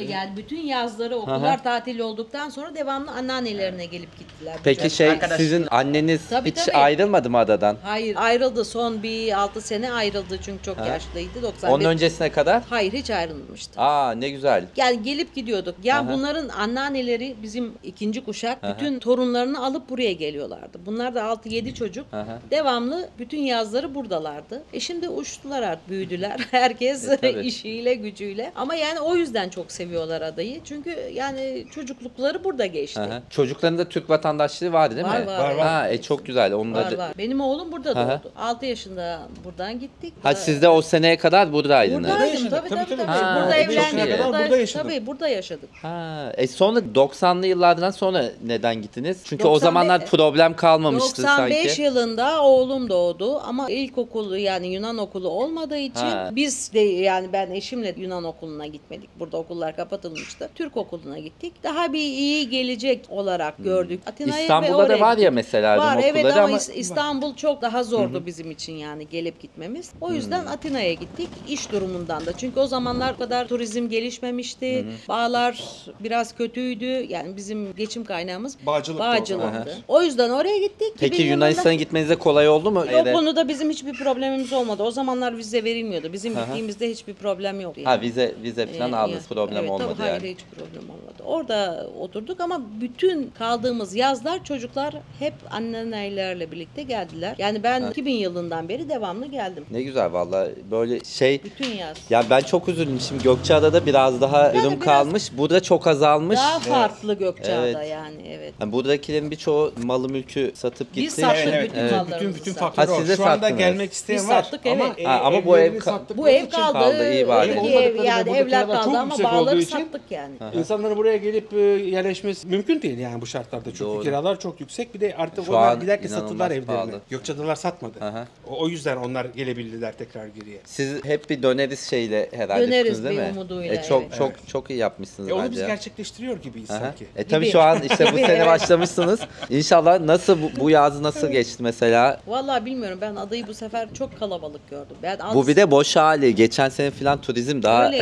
Yani bütün yazları okullar tatil olduktan sonra devamlı anneannelerine gelip gittiler. Peki sizin anneniz Tabii, hiç tabii. ayrılmadı mı adadan? Hayır, ayrıldı. Son bir 6 sene ayrıldı çünkü çok yaşlıydı. 91. Onun öncesine kadar? Hayır, hiç ayrılmamıştı. Aa, ne güzel. Yani gelip gidiyorduk. Ya Aha. bunların anneanneleri bizim ikinci kuşak bütün torunlarını alıp buraya geliyorlardı. Bunlar da 6-7 çocuk. Aha. Devamlı bütün yazları buradalardı. Şimdi uçtular artık, büyüdüler. Herkes tabii. işiyle gücüyle. Ama yani o yüzden çok seviyorlar adayı. Çünkü yani çocuklukları burada geçti. Çocukların da Türk vatandaşlığı vardı değil Var, mi? var. Var. Ha, çok güzel. Onu da Var var. Benim oğlum burada Aha. doğdu. 6 yaşında buradan gittik. Ha siz de o seneye kadar buradaydınız. Buradaydım tabii. Ha, Burada çok iyi. evlendik. Burada yaşadık. Tabii burada yaşadık. Ha, sonra 90'lı yıllardan sonra neden gittiniz? Çünkü o 95 zamanlar problem kalmamıştı 95 sanki. yılında oğlum doğdu ama ilkokulu yani Yunan okulu olmadığı için biz de yani ben eşimle Yunan okuluna gitmedik. Burada okullar kapatılmıştı. Türk okuluna gittik. Daha bir iyi gelecek olarak gördük. Atina'ya ve İstanbul'da oraya da var ya gittik. mesela Var Rum evet okulları ama ama İstanbul çok daha zordu bizim için yani gelip gitmemiz. O yüzden Atina'ya gittik iş durumundan da. Çünkü o zamanlar o kadar turizm gelişmemişti. Bağlar biraz kötüydü. Yani bizim geçim kaynağımız bağcılıktı. O yüzden oraya gittik. peki 2000 Yunanistan'a gitmenize kolay oldu mu? Yok konuda bizim hiçbir problemimiz olmadı. O zamanlar vize verilmiyordu. Bizim gittiğimizde hiçbir problem yoktu. Yani. Ha vize falan aldınız, problem evet, olmadı tabii, yani. Hayır hiç problem olmadı. Orada oturduk ama bütün kaldığımız yazlar çocuklar hep anneannelerle birlikte geldiler. Yani ben 2000 yılından beri devamlı geldim. Ne güzel valla böyle Bütün yaz. Ya ben çok üzüldüm. Şimdi Gökçeada'da biraz daha ürün biraz kalmış. Burada çok azalmış. Daha farklı Gökçeada Evet. yani evet. Yani buradakilerin birçoğu malı mülkü satıp gitti. Biz sattık bütün Evet. mallarımızı. Bütün sattık. faktörü Ha, siz de o. Şu anda sattınız. gelmek isteyen Biz var. sattık, evet. Ama bu ev evlerini sattıkları Bu ev için kaldı. iyi bari. Öteki ev yani burada evler kiralar çok kaldı ama yüksek olduğu bağları için- sattık yani. İnsanların buraya gelip yerleşmesi mümkün değil yani bu şartlarda. Çünkü Doğru. kiralar çok yüksek. Bir de artık Şu onlar an giderken inanılmaz sattılar evlerini. pahalı. Gökçeadalar satmadı. Aha. O yüzden onlar gelebildiler tekrar geriye. Siz hep bir döneriz şeyle herhalde Döneriz gittiniz değil bir mi? umuduyla, Çok evet. çok iyi yapmışsınız Onu bence. biz gerçekleştiriyor gibiyiz Aha. sanki. Tabii Gibi. şu an işte bu sene başlamışsınız. İnşallah nasıl bu yaz nasıl geçti mesela? Vallahi bilmiyorum ben adayı bu sefer çok kalabalık gördüm. Ben Bu bir de boş hali. Geçen sene falan turizm daha...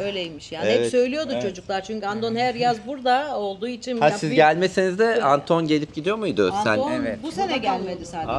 öyleymiş yani. Evet. Hep söylüyordu çocuklar çünkü Andon her yaz burada olduğu için. Ha ya siz bir- gelmeseniz de Anton gelip gidiyor muydu? Anton Evet. bu sene gelmedi sadece.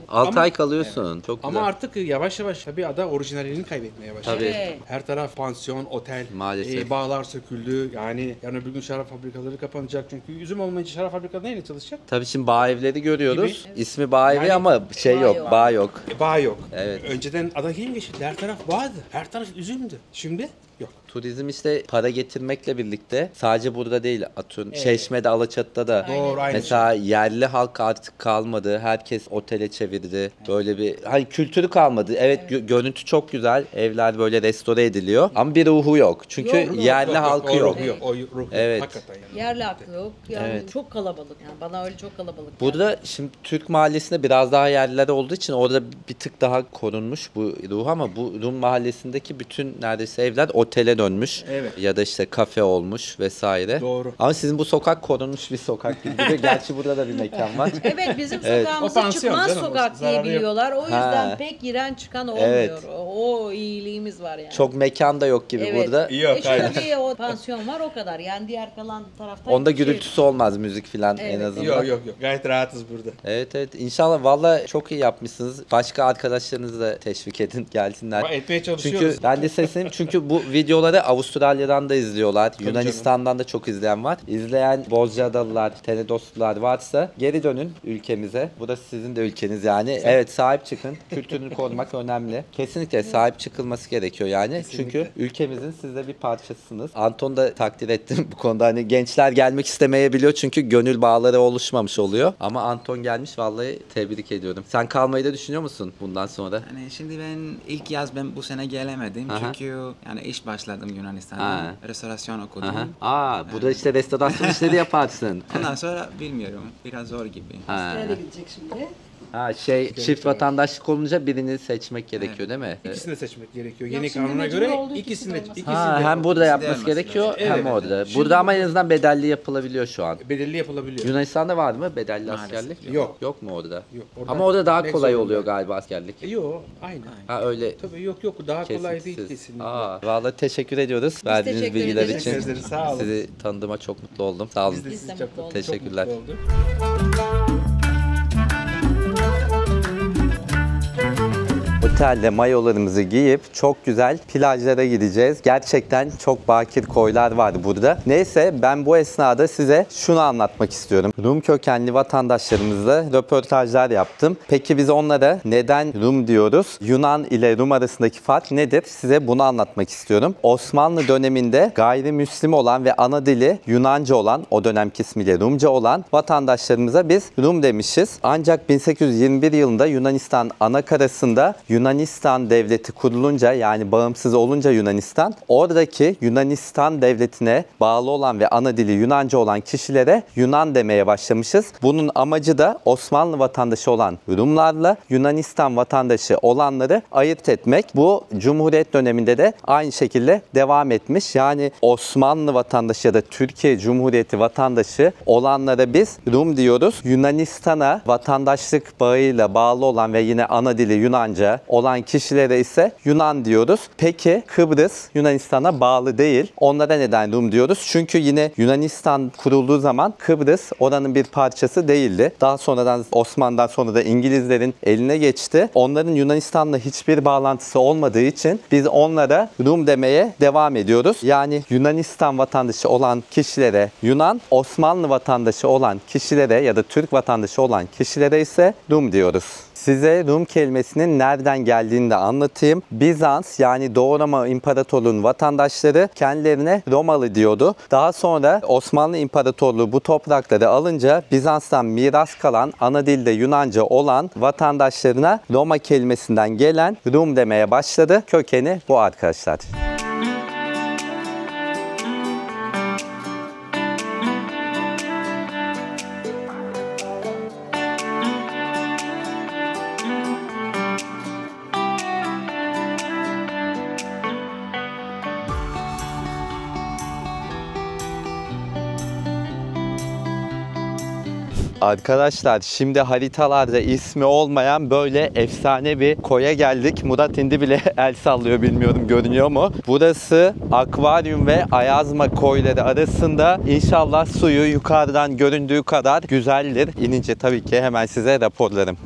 6 ay kalıyorsun. Çok güzel. Ama artık yavaş yavaş tabii ada orijinalliğini kaybetmeye başladı. Tabii. Evet. Her taraf pansiyon, otel, Maalesef. bağlar söküldü. Yani öbür gün şarap fabrikaları kapanacak çünkü üzüm olmayınca şarap fabrikaları neyle çalışacak? Tabii şimdi bağ evleri görüyoruz. Gibi. İsmi bağ evi Yani- ama şey Bağ yok, yok. bağ yok. Bağ yok. Evet. Önceden ada geçildi. Her taraf bağdı. Her taraf üzümdü. Şimdi yok. Turizm işte para getirmekle birlikte sadece burada değil, atıyorum Çeşme'de, Alaçatı'da da Doğru aynı mesela yerli halk artık kalmadı. Herkes otele çevirdi. Böyle bir hani kültürü kalmadı. Evet, görüntü çok güzel. Evler böyle restore ediliyor ama bir ruhu yok. Çünkü yerli halkı yok. O ruh yok. O ruh yok. Evet. Hakikaten yani. Yerli aklı yok. Yani Evet. çok kalabalık yani. Bana öyle çok kalabalık. Burada şimdi Türk mahallesinde biraz daha yerliler olduğu için orada bir tık daha korunmuş bu ruh ama bu Rum mahallesindeki bütün neredeyse evler otele dönmüş. Evet. Ya da işte kafe olmuş vesaire. Doğru. Ama sizin bu sokak korunmuş bir sokak gibi duruyor. Gerçi burada da bir mekan var. Evet bizim Evet. sokağımızı O pansiyon çıkmaz canım, o sokak diye zararı yok. biliyorlar. O yüzden Ha. pek giren çıkan olmuyor. Evet. O iyiliğimiz var yani. Çok mekan da yok gibi Evet. burada. Yok, Şöyle bir o pansiyon var o kadar. Yani diğer kalan tarafta Onda hiçbir şey- gürültüsü olmaz müzik falan en Evet. azından. Yok yok yok. Gayet rahatız burada. Evet inşallah valla çok iyi yapmışsınız. Başka arkadaşlarınızı da teşvik edin gelsinler. Ama etmeye çalışıyoruz. Çünkü ben de sesleneyim çünkü bu videoları Avustralya'dan da izliyorlar. Tabii Yunanistan'dan da çok izleyen var. İzleyen Bozcaadalılar, Teledoslular varsa geri dönün ülkemize. Burası sizin de ülkeniz yani. Evet sahip çıkın. Kültürünü korumak önemli. Kesinlikle sahip çıkılması gerekiyor yani. Çünkü ülkemizin siz de bir parçasısınız. Anton da takdir ettim bu konuda. Hani gençler gelmek istemeyebiliyor çünkü gönül bağları oluşmamış oluyor. Ama Anton gelmiş vallahi tebrik ediyorum. Sen kalmayı da düşünüyor musun bundan sonra? Yani şimdi ben ilk yaz ben bu sene gelemedim Aha. çünkü yani iş başladım Yunanistan'da. Ha. Restorasyon okudum. Burada işte restorasyon işleri yaparsın. Ondan sonra bilmiyorum biraz zor gibi. Ha. Nereye gidecek şimdi? Çift vatandaşlık olunca birini seçmek gerekiyor değil mi? İkisini de seçmek gerekiyor. Yok, Yeni şimdi kanuna mecbur göre oldu, ikisini ikisi de de olması. Ha, hem burada yapması olması gerekiyor lazım. hem Evet. orada. Şimdi Burada ama en azından bedelli yapılabiliyor şu an. bedelli yapılabiliyor. Yunanistan'da var mı bedelli Maalesef askerlik? yok. Yok mu orada? Yok, orada Ama orada daha gitmek kolay zorunda. oluyor galiba askerlik. Yok aynı. Ha öyle. Tabii yok daha kolay değil Kesintisiz. kesinlikle. Vallahi teşekkür ediyoruz verdiğiniz teşekkür bilgiler ederiz. için. Teşekkür ederiz, sağ olun. Sizi tanıdığıma çok mutlu oldum. Sağ olun. Biz de Biz de sizi çok mutlu olduk. Teşekkürler. Çok mutlu olduk. otelde mayolarımızı giyip çok güzel plajlara gideceğiz. Gerçekten çok bakir koylar var burada. Neyse ben bu esnada size şunu anlatmak istiyorum. Rum kökenli vatandaşlarımızla röportajlar yaptım. Peki biz onlara neden Rum diyoruz? Yunan ile Rum arasındaki fark nedir? Size bunu anlatmak istiyorum. Osmanlı döneminde gayrimüslim olan ve ana dili Yunanca olan, o dönemki ismiyle Rumca olan vatandaşlarımıza biz Rum demişiz. Ancak 1821 yılında Yunanistan anakarasında Yunanistan devleti kurulunca, yani bağımsız olunca Yunanistan, oradaki Yunanistan devletine bağlı olan ve ana dili Yunanca olan kişilere Yunan demeye başlamışız. Bunun amacı da Osmanlı vatandaşı olan Rumlarla Yunanistan vatandaşı olanları ayırt etmek. Bu Cumhuriyet döneminde de aynı şekilde devam etmiş. Yani Osmanlı vatandaşı ya da Türkiye Cumhuriyeti vatandaşı olanlara biz Rum diyoruz. Yunanistan'a vatandaşlık bağıyla bağlı olan ve yine ana dili Yunanca olan kişilere ise Yunan diyoruz. Peki Kıbrıs Yunanistan'a bağlı değil. Onlara neden Rum diyoruz? Çünkü yine Yunanistan kurulduğu zaman Kıbrıs oranın bir parçası değildi. Daha sonradan Osmanlı'dan sonra da İngilizlerin eline geçti. Onların Yunanistan'la hiçbir bağlantısı olmadığı için biz onlara Rum demeye devam ediyoruz. Yani Yunanistan vatandaşı olan kişilere Yunan, Osmanlı vatandaşı olan kişilere ya da Türk vatandaşı olan kişilere ise Rum diyoruz. Size Rum kelimesinin nereden geldiğini de anlatayım. Bizans, yani Doğu Roma İmparatorluğu'nun vatandaşları kendilerine Romalı diyordu. Daha sonra Osmanlı İmparatorluğu bu toprakları alınca Bizans'tan miras kalan ana dilde Yunanca olan vatandaşlarına Roma kelimesinden gelen Rum demeye başladı. Kökeni bu arkadaşlar. Arkadaşlar şimdi haritalarda ismi olmayan böyle efsane bir koya geldik. Murat indi bile el sallıyor, bilmiyorum görünüyor mu? Burası Akvaryum ve Ayazma koyları arasında. İnşallah suyu yukarıdan göründüğü kadar güzeldir. İnince tabii ki hemen size raporlarım.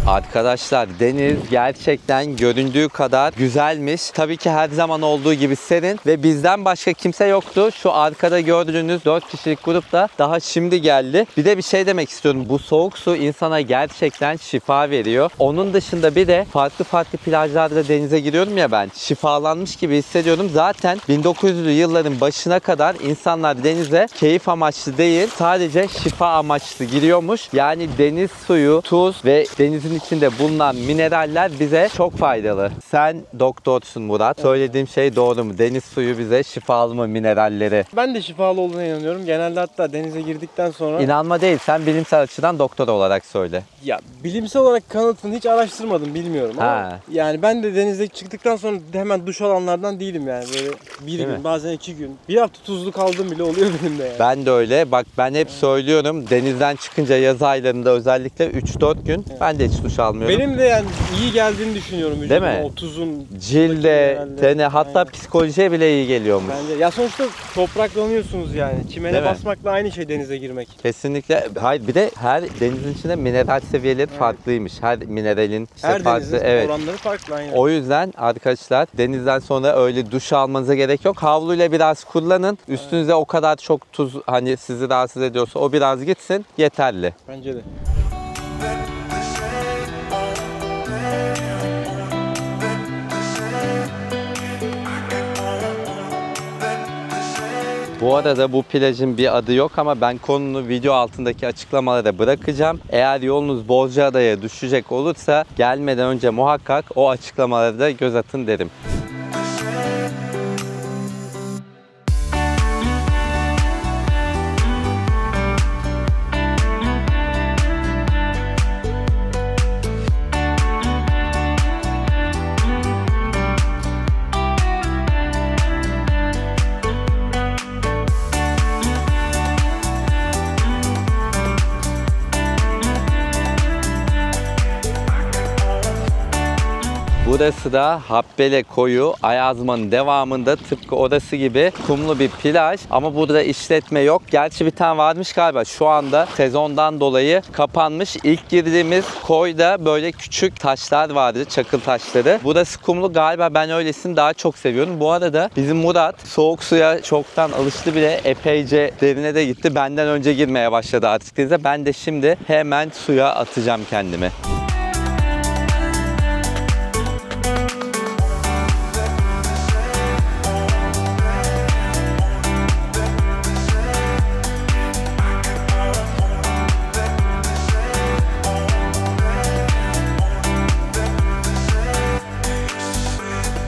Arkadaşlar deniz gerçekten göründüğü kadar güzelmiş. Tabii ki her zaman olduğu gibi serin ve bizden başka kimse yoktu. Şu arkada gördüğünüz 4 kişilik grup da daha şimdi geldi. Bir de bir şey demek istiyorum. Bu soğuk su insana gerçekten şifa veriyor. Onun dışında bir de farklı plajlarda denize giriyorum ya ben. Şifalanmış gibi hissediyorum. Zaten 1900'lü yılların başına kadar insanlar denize keyif amaçlı değil, sadece şifa amaçlı giriyormuş. Yani deniz suyu, tuz ve denizin içinde bulunan mineraller bize çok faydalı. Sen doktorsun Murat. Evet. Söylediğim şey doğru mu? Deniz suyu bize şifalı mı mineralleri? Ben de şifalı olduğuna inanıyorum. Genelde hatta denize girdikten sonra... İnanma değil. Sen bilimsel açıdan doktor olarak söyle. Ya bilimsel olarak kanıtını hiç araştırmadım, bilmiyorum ama yani ben de denize çıktıktan sonra hemen duş alanlardan değilim yani. Böyle bir gün, bazen 2 gün. Bir hafta tuzlu kaldığım bile oluyor benim de yani. Ben de öyle. Bak ben hep söylüyorum. Denizden çıkınca yaz aylarında özellikle 3-4 gün ben de hiç duş almıyorum. Benim de yani iyi geldiğini düşünüyorum vücuduma. Değil mi? O tuzun, cilde, tene, hatta psikolojiye bile iyi geliyormuş. Bence. Ya sonuçta topraklanıyorsunuz yani. Çimene basmakla aynı şey denize girmek. Kesinlikle. Hayır, bir de her denizin içinde mineral seviyeleri farklıymış. Her mineralin her farklı. Denizin oranları farklı. Aynen. O yüzden arkadaşlar denizden sonra öyle duş almanıza gerek yok. Havluyla biraz kullanın. Üstünüze o kadar çok tuz hani sizi rahatsız ediyorsa o biraz gitsin, yeterli. Bence de. Bu arada bu plajın bir adı yok ama ben konunu video altındaki açıklamalara bırakacağım. Eğer yolunuz Bozcaada'ya düşecek olursa gelmeden önce muhakkak o açıklamalara da göz atın derim. Burası da Habbele Koyu. Ayazma'nın devamında tıpkı orası gibi kumlu bir plaj. Ama burada işletme yok. Gerçi bir tane varmış galiba. Şu anda sezondan dolayı kapanmış. İlk girdiğimiz koyda böyle küçük taşlar vardı. Çakıl taşları. Burası kumlu galiba, ben öylesini daha çok seviyorum. Bu arada bizim Murat soğuk suya çoktan alıştı bile. Epeyce derine de gitti. Benden önce girmeye başladı artık denize. Ben de şimdi hemen suya atacağım kendimi.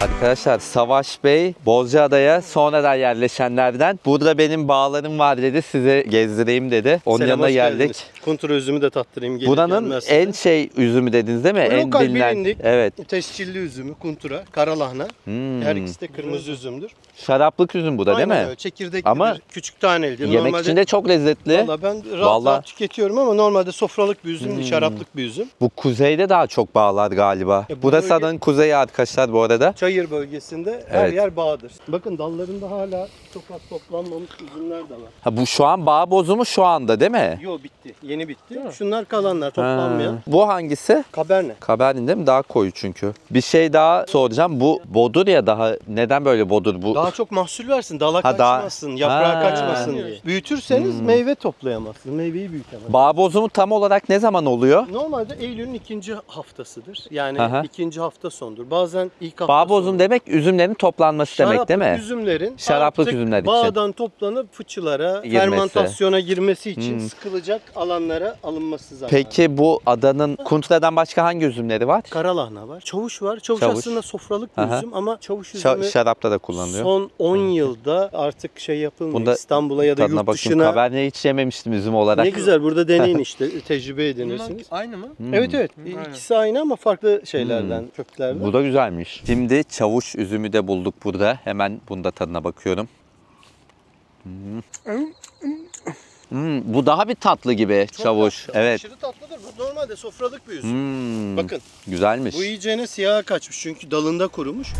Arkadaşlar Savaş Bey Bozcaada'ya sonradan yerleşenlerden. Burada benim bağlarım var dedi, size gezdireyim dedi. Onun yanına geldik. Kontura üzümü de tattırayım. Buranın en üzümü dediniz değil mi? Bu lokal, en bilinen. bilindik. Evet. Tescilli üzümü, kuntura, karalahana. Her ikisi de kırmızı üzümdür. Şaraplık üzüm bu da değil mi? Aynen öyle. Çekirdeklidir. Ama küçük tanelidir. Yemek Normalde, için de çok lezzetli. Valla ben rahat tüketiyorum ama normalde sofralık bir üzüm değil, şaraplık bir üzüm. Bu kuzeyde daha çok bağlar galiba. Burası adanın kuzeyi arkadaşlar bu arada. Çayır bölgesinde her yer bağdır. Bakın dallarında hala toprak toplanmamış üzümler de var. Ha, bu şu an bağ bozumu şu anda değil mi? Yok, bitti. Yeni bitti. Şunlar kalanlar, toplanmayan. Bu hangisi? Cabernet. Cabernet değil mi? Daha koyu çünkü. Bir şey daha soracağım. Bu bodur ya, daha neden böyle bodur bu? Daha çok mahsul versin, dala kaçmasın, yaprağa kaçmasın diye. Büyütürseniz meyve toplayamazsınız, meyveyi büyütemezsiniz. Bağ bozumu tam olarak ne zaman oluyor? Normalde Eylül'ün ikinci haftasıdır. Yani ikinci hafta sondur. Bazen ilk hafta Bağ bozumu demek üzümlerin toplanması demek değil mi? Şaraplık üzümlerin Şaraplık üzümler için. bağdan toplanıp fıçılara, fermentasyona girmesi için sıkılacak alanlara alınması zaten. Peki bu adanın Kuntra'dan başka hangi üzümleri var? Karalahana var, çavuş var. Çavuş aslında sofralık bir üzüm ama çavuş üzümü şarapta da kullanılıyor. son 10 yılda artık şey yapılmıyor. Bunda İstanbul'a ya da yurt dışına. Kabernet'i hiç yememiştim üzüm olarak. Ne güzel, burada deneyin işte, tecrübe edinirsiniz. Aynı mı? Evet. İkisi aynı ama farklı şeylerden, köklerden. Bu da güzelmiş. Şimdi çavuş üzümü de bulduk burada. Hemen bunda tadına bakıyorum. Bu daha bir tatlı gibi Çok çavuş. tatlı. Evet. Aşırı tatlıdır. Bu normalde sofralık bir üzüm. Bakın. Güzelmiş. Bu iyicene siyaha kaçmış çünkü dalında kurumuş.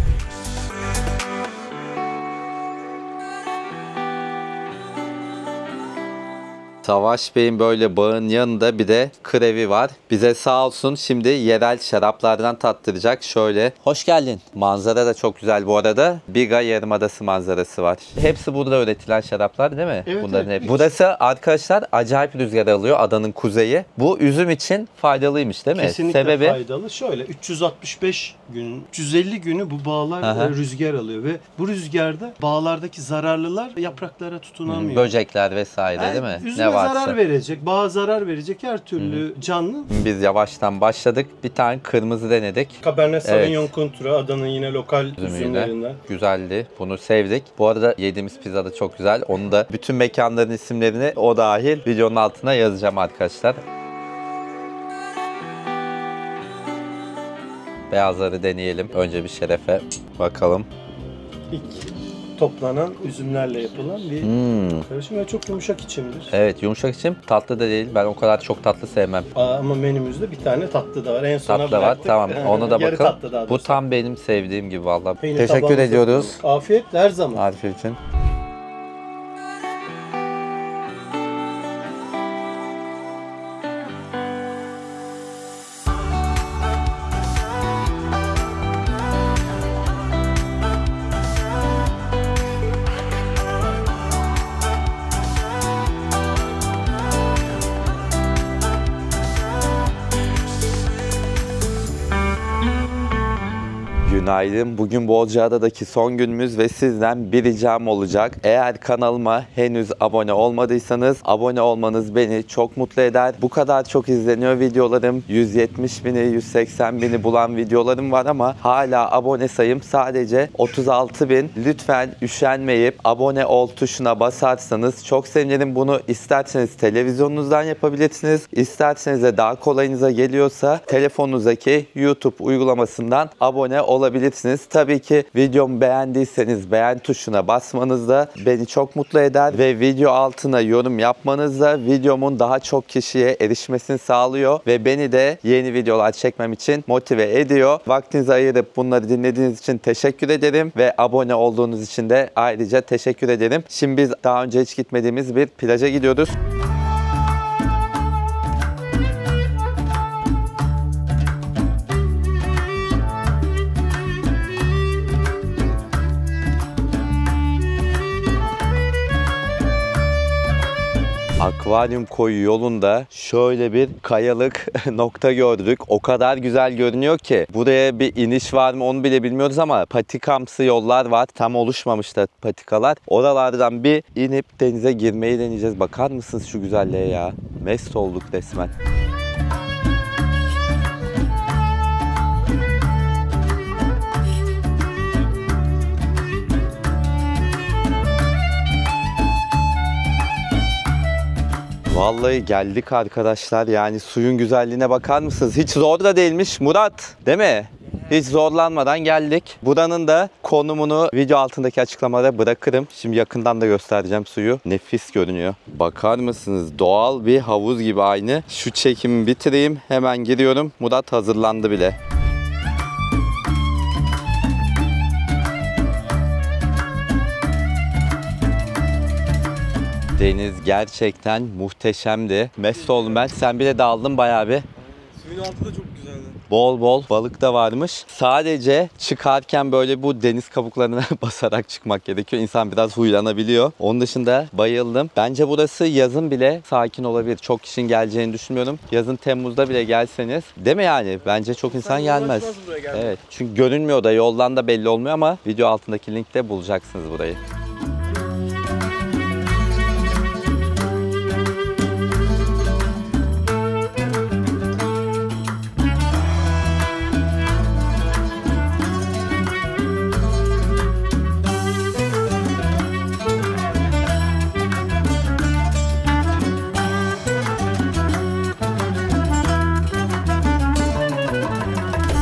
Savaş Bey'in böyle bağın yanında bir de krevi var. Bize sağ olsun şimdi yerel şaraplardan tattıracak. Şöyle. Hoş geldin. Manzara da çok güzel bu arada. Biga Yarımadası manzarası var. Hepsi burada üretilen şaraplar değil mi? Evet, bunların hep. Burası arkadaşlar acayip rüzgar alıyor, adanın kuzeyi. Bu üzüm için faydalıymış değil mi? Kesinlikle Sebebi? faydalı. Şöyle 365 gün, 350 günü bu bağlar rüzgar alıyor ve bu rüzgarda bağlardaki zararlılar yapraklara tutunamıyor. Böcekler vesaire değil mi? Üzüme zarar verecek, bağa zarar verecek her türlü canlı. Biz yavaştan başladık. Bir tane kırmızı denedik. Cabernet Sauvignon Kuntura, adanın yine lokal üzümlerinden. Güzeldi. Bunu sevdik. Bu arada yediğimiz pizza da çok güzel. Onu da bütün mekanların isimlerini o dahil videonun altına yazacağım arkadaşlar. Beyazları deneyelim. Önce bir şerefe bakalım. İlk toplanan üzümlerle yapılan bir karışım ve çok yumuşak içimdir. Evet, yumuşak içim. Tatlı da değil. Ben o kadar çok tatlı sevmem. Ama menümüzde bir tane tatlı da var. En sona tatlı var. bıraktık. Tamam. Ona da Yarı bakalım. tatlı daha Bu tam benim sevdiğim gibi vallahi. Peynir Teşekkür tabağımızda ediyoruz. Afiyet her zaman. Afiyet için. Günaydın. Bugün Bozcaada'daki son günümüz ve sizden bir ricam olacak. Eğer kanalıma henüz abone olmadıysanız abone olmanız beni çok mutlu eder. Bu kadar çok izleniyor videolarım. 170 bini, 180 bini bulan videolarım var ama hala abone sayım sadece 36 bin. Lütfen üşenmeyip abone ol tuşuna basarsanız çok sevinirim. Bunu isterseniz televizyonunuzdan yapabilirsiniz. İsterseniz de daha kolayınıza geliyorsa telefonunuzdaki YouTube uygulamasından abone olabilirsiniz. olabilirsiniz. Tabii ki videomu beğendiyseniz beğen tuşuna basmanız da beni çok mutlu eder ve video altına yorum yapmanız da videomun daha çok kişiye erişmesini sağlıyor ve beni de yeni videolar çekmem için motive ediyor. Vaktinizi ayırıp bunları dinlediğiniz için teşekkür ederim ve abone olduğunuz için de ayrıca teşekkür ederim. Şimdi biz daha önce hiç gitmediğimiz bir plaja gidiyoruz. Akvaryum koyu yolunda şöyle bir kayalık nokta gördük. O kadar güzel görünüyor ki. Buraya bir iniş var mı onu bile bilmiyoruz ama patikamsı yollar var. Tam oluşmamış da patikalar. Oralardan bir inip denize girmeyi deneyeceğiz. Bakar mısınız şu güzelliğe ya? Mest olduk resmen. Vallahi geldik arkadaşlar, yani suyun güzelliğine bakar mısınız? Hiç zor da değilmiş Murat, değil mi? Hiç zorlanmadan geldik. Buranın da konumunu video altındaki açıklamalara bırakırım. Şimdi yakından da göstereceğim suyu. Nefis görünüyor. Bakar mısınız? Doğal bir havuz gibi aynı. Şu çekimi bitireyim. Hemen giriyorum. Murat hazırlandı bile. Deniz gerçekten muhteşemdi. Mest oldum ben. Sen bile daldın bayağı bir. Suyun altı da çok güzeldi. Bol bol balık da varmış. Sadece çıkarken böyle bu deniz kabuklarına basarak çıkmak gerekiyor. İnsan biraz huylanabiliyor. Onun dışında bayıldım. Bence burası yazın bile sakin olabilir. Çok kişinin geleceğini düşünmüyorum. Yazın Temmuz'da bile gelseniz. Değil mi yani? Bence çok insan gelmez. Evet. Çünkü görünmüyor da yoldan da belli olmuyor ama video altındaki linkte bulacaksınız burayı.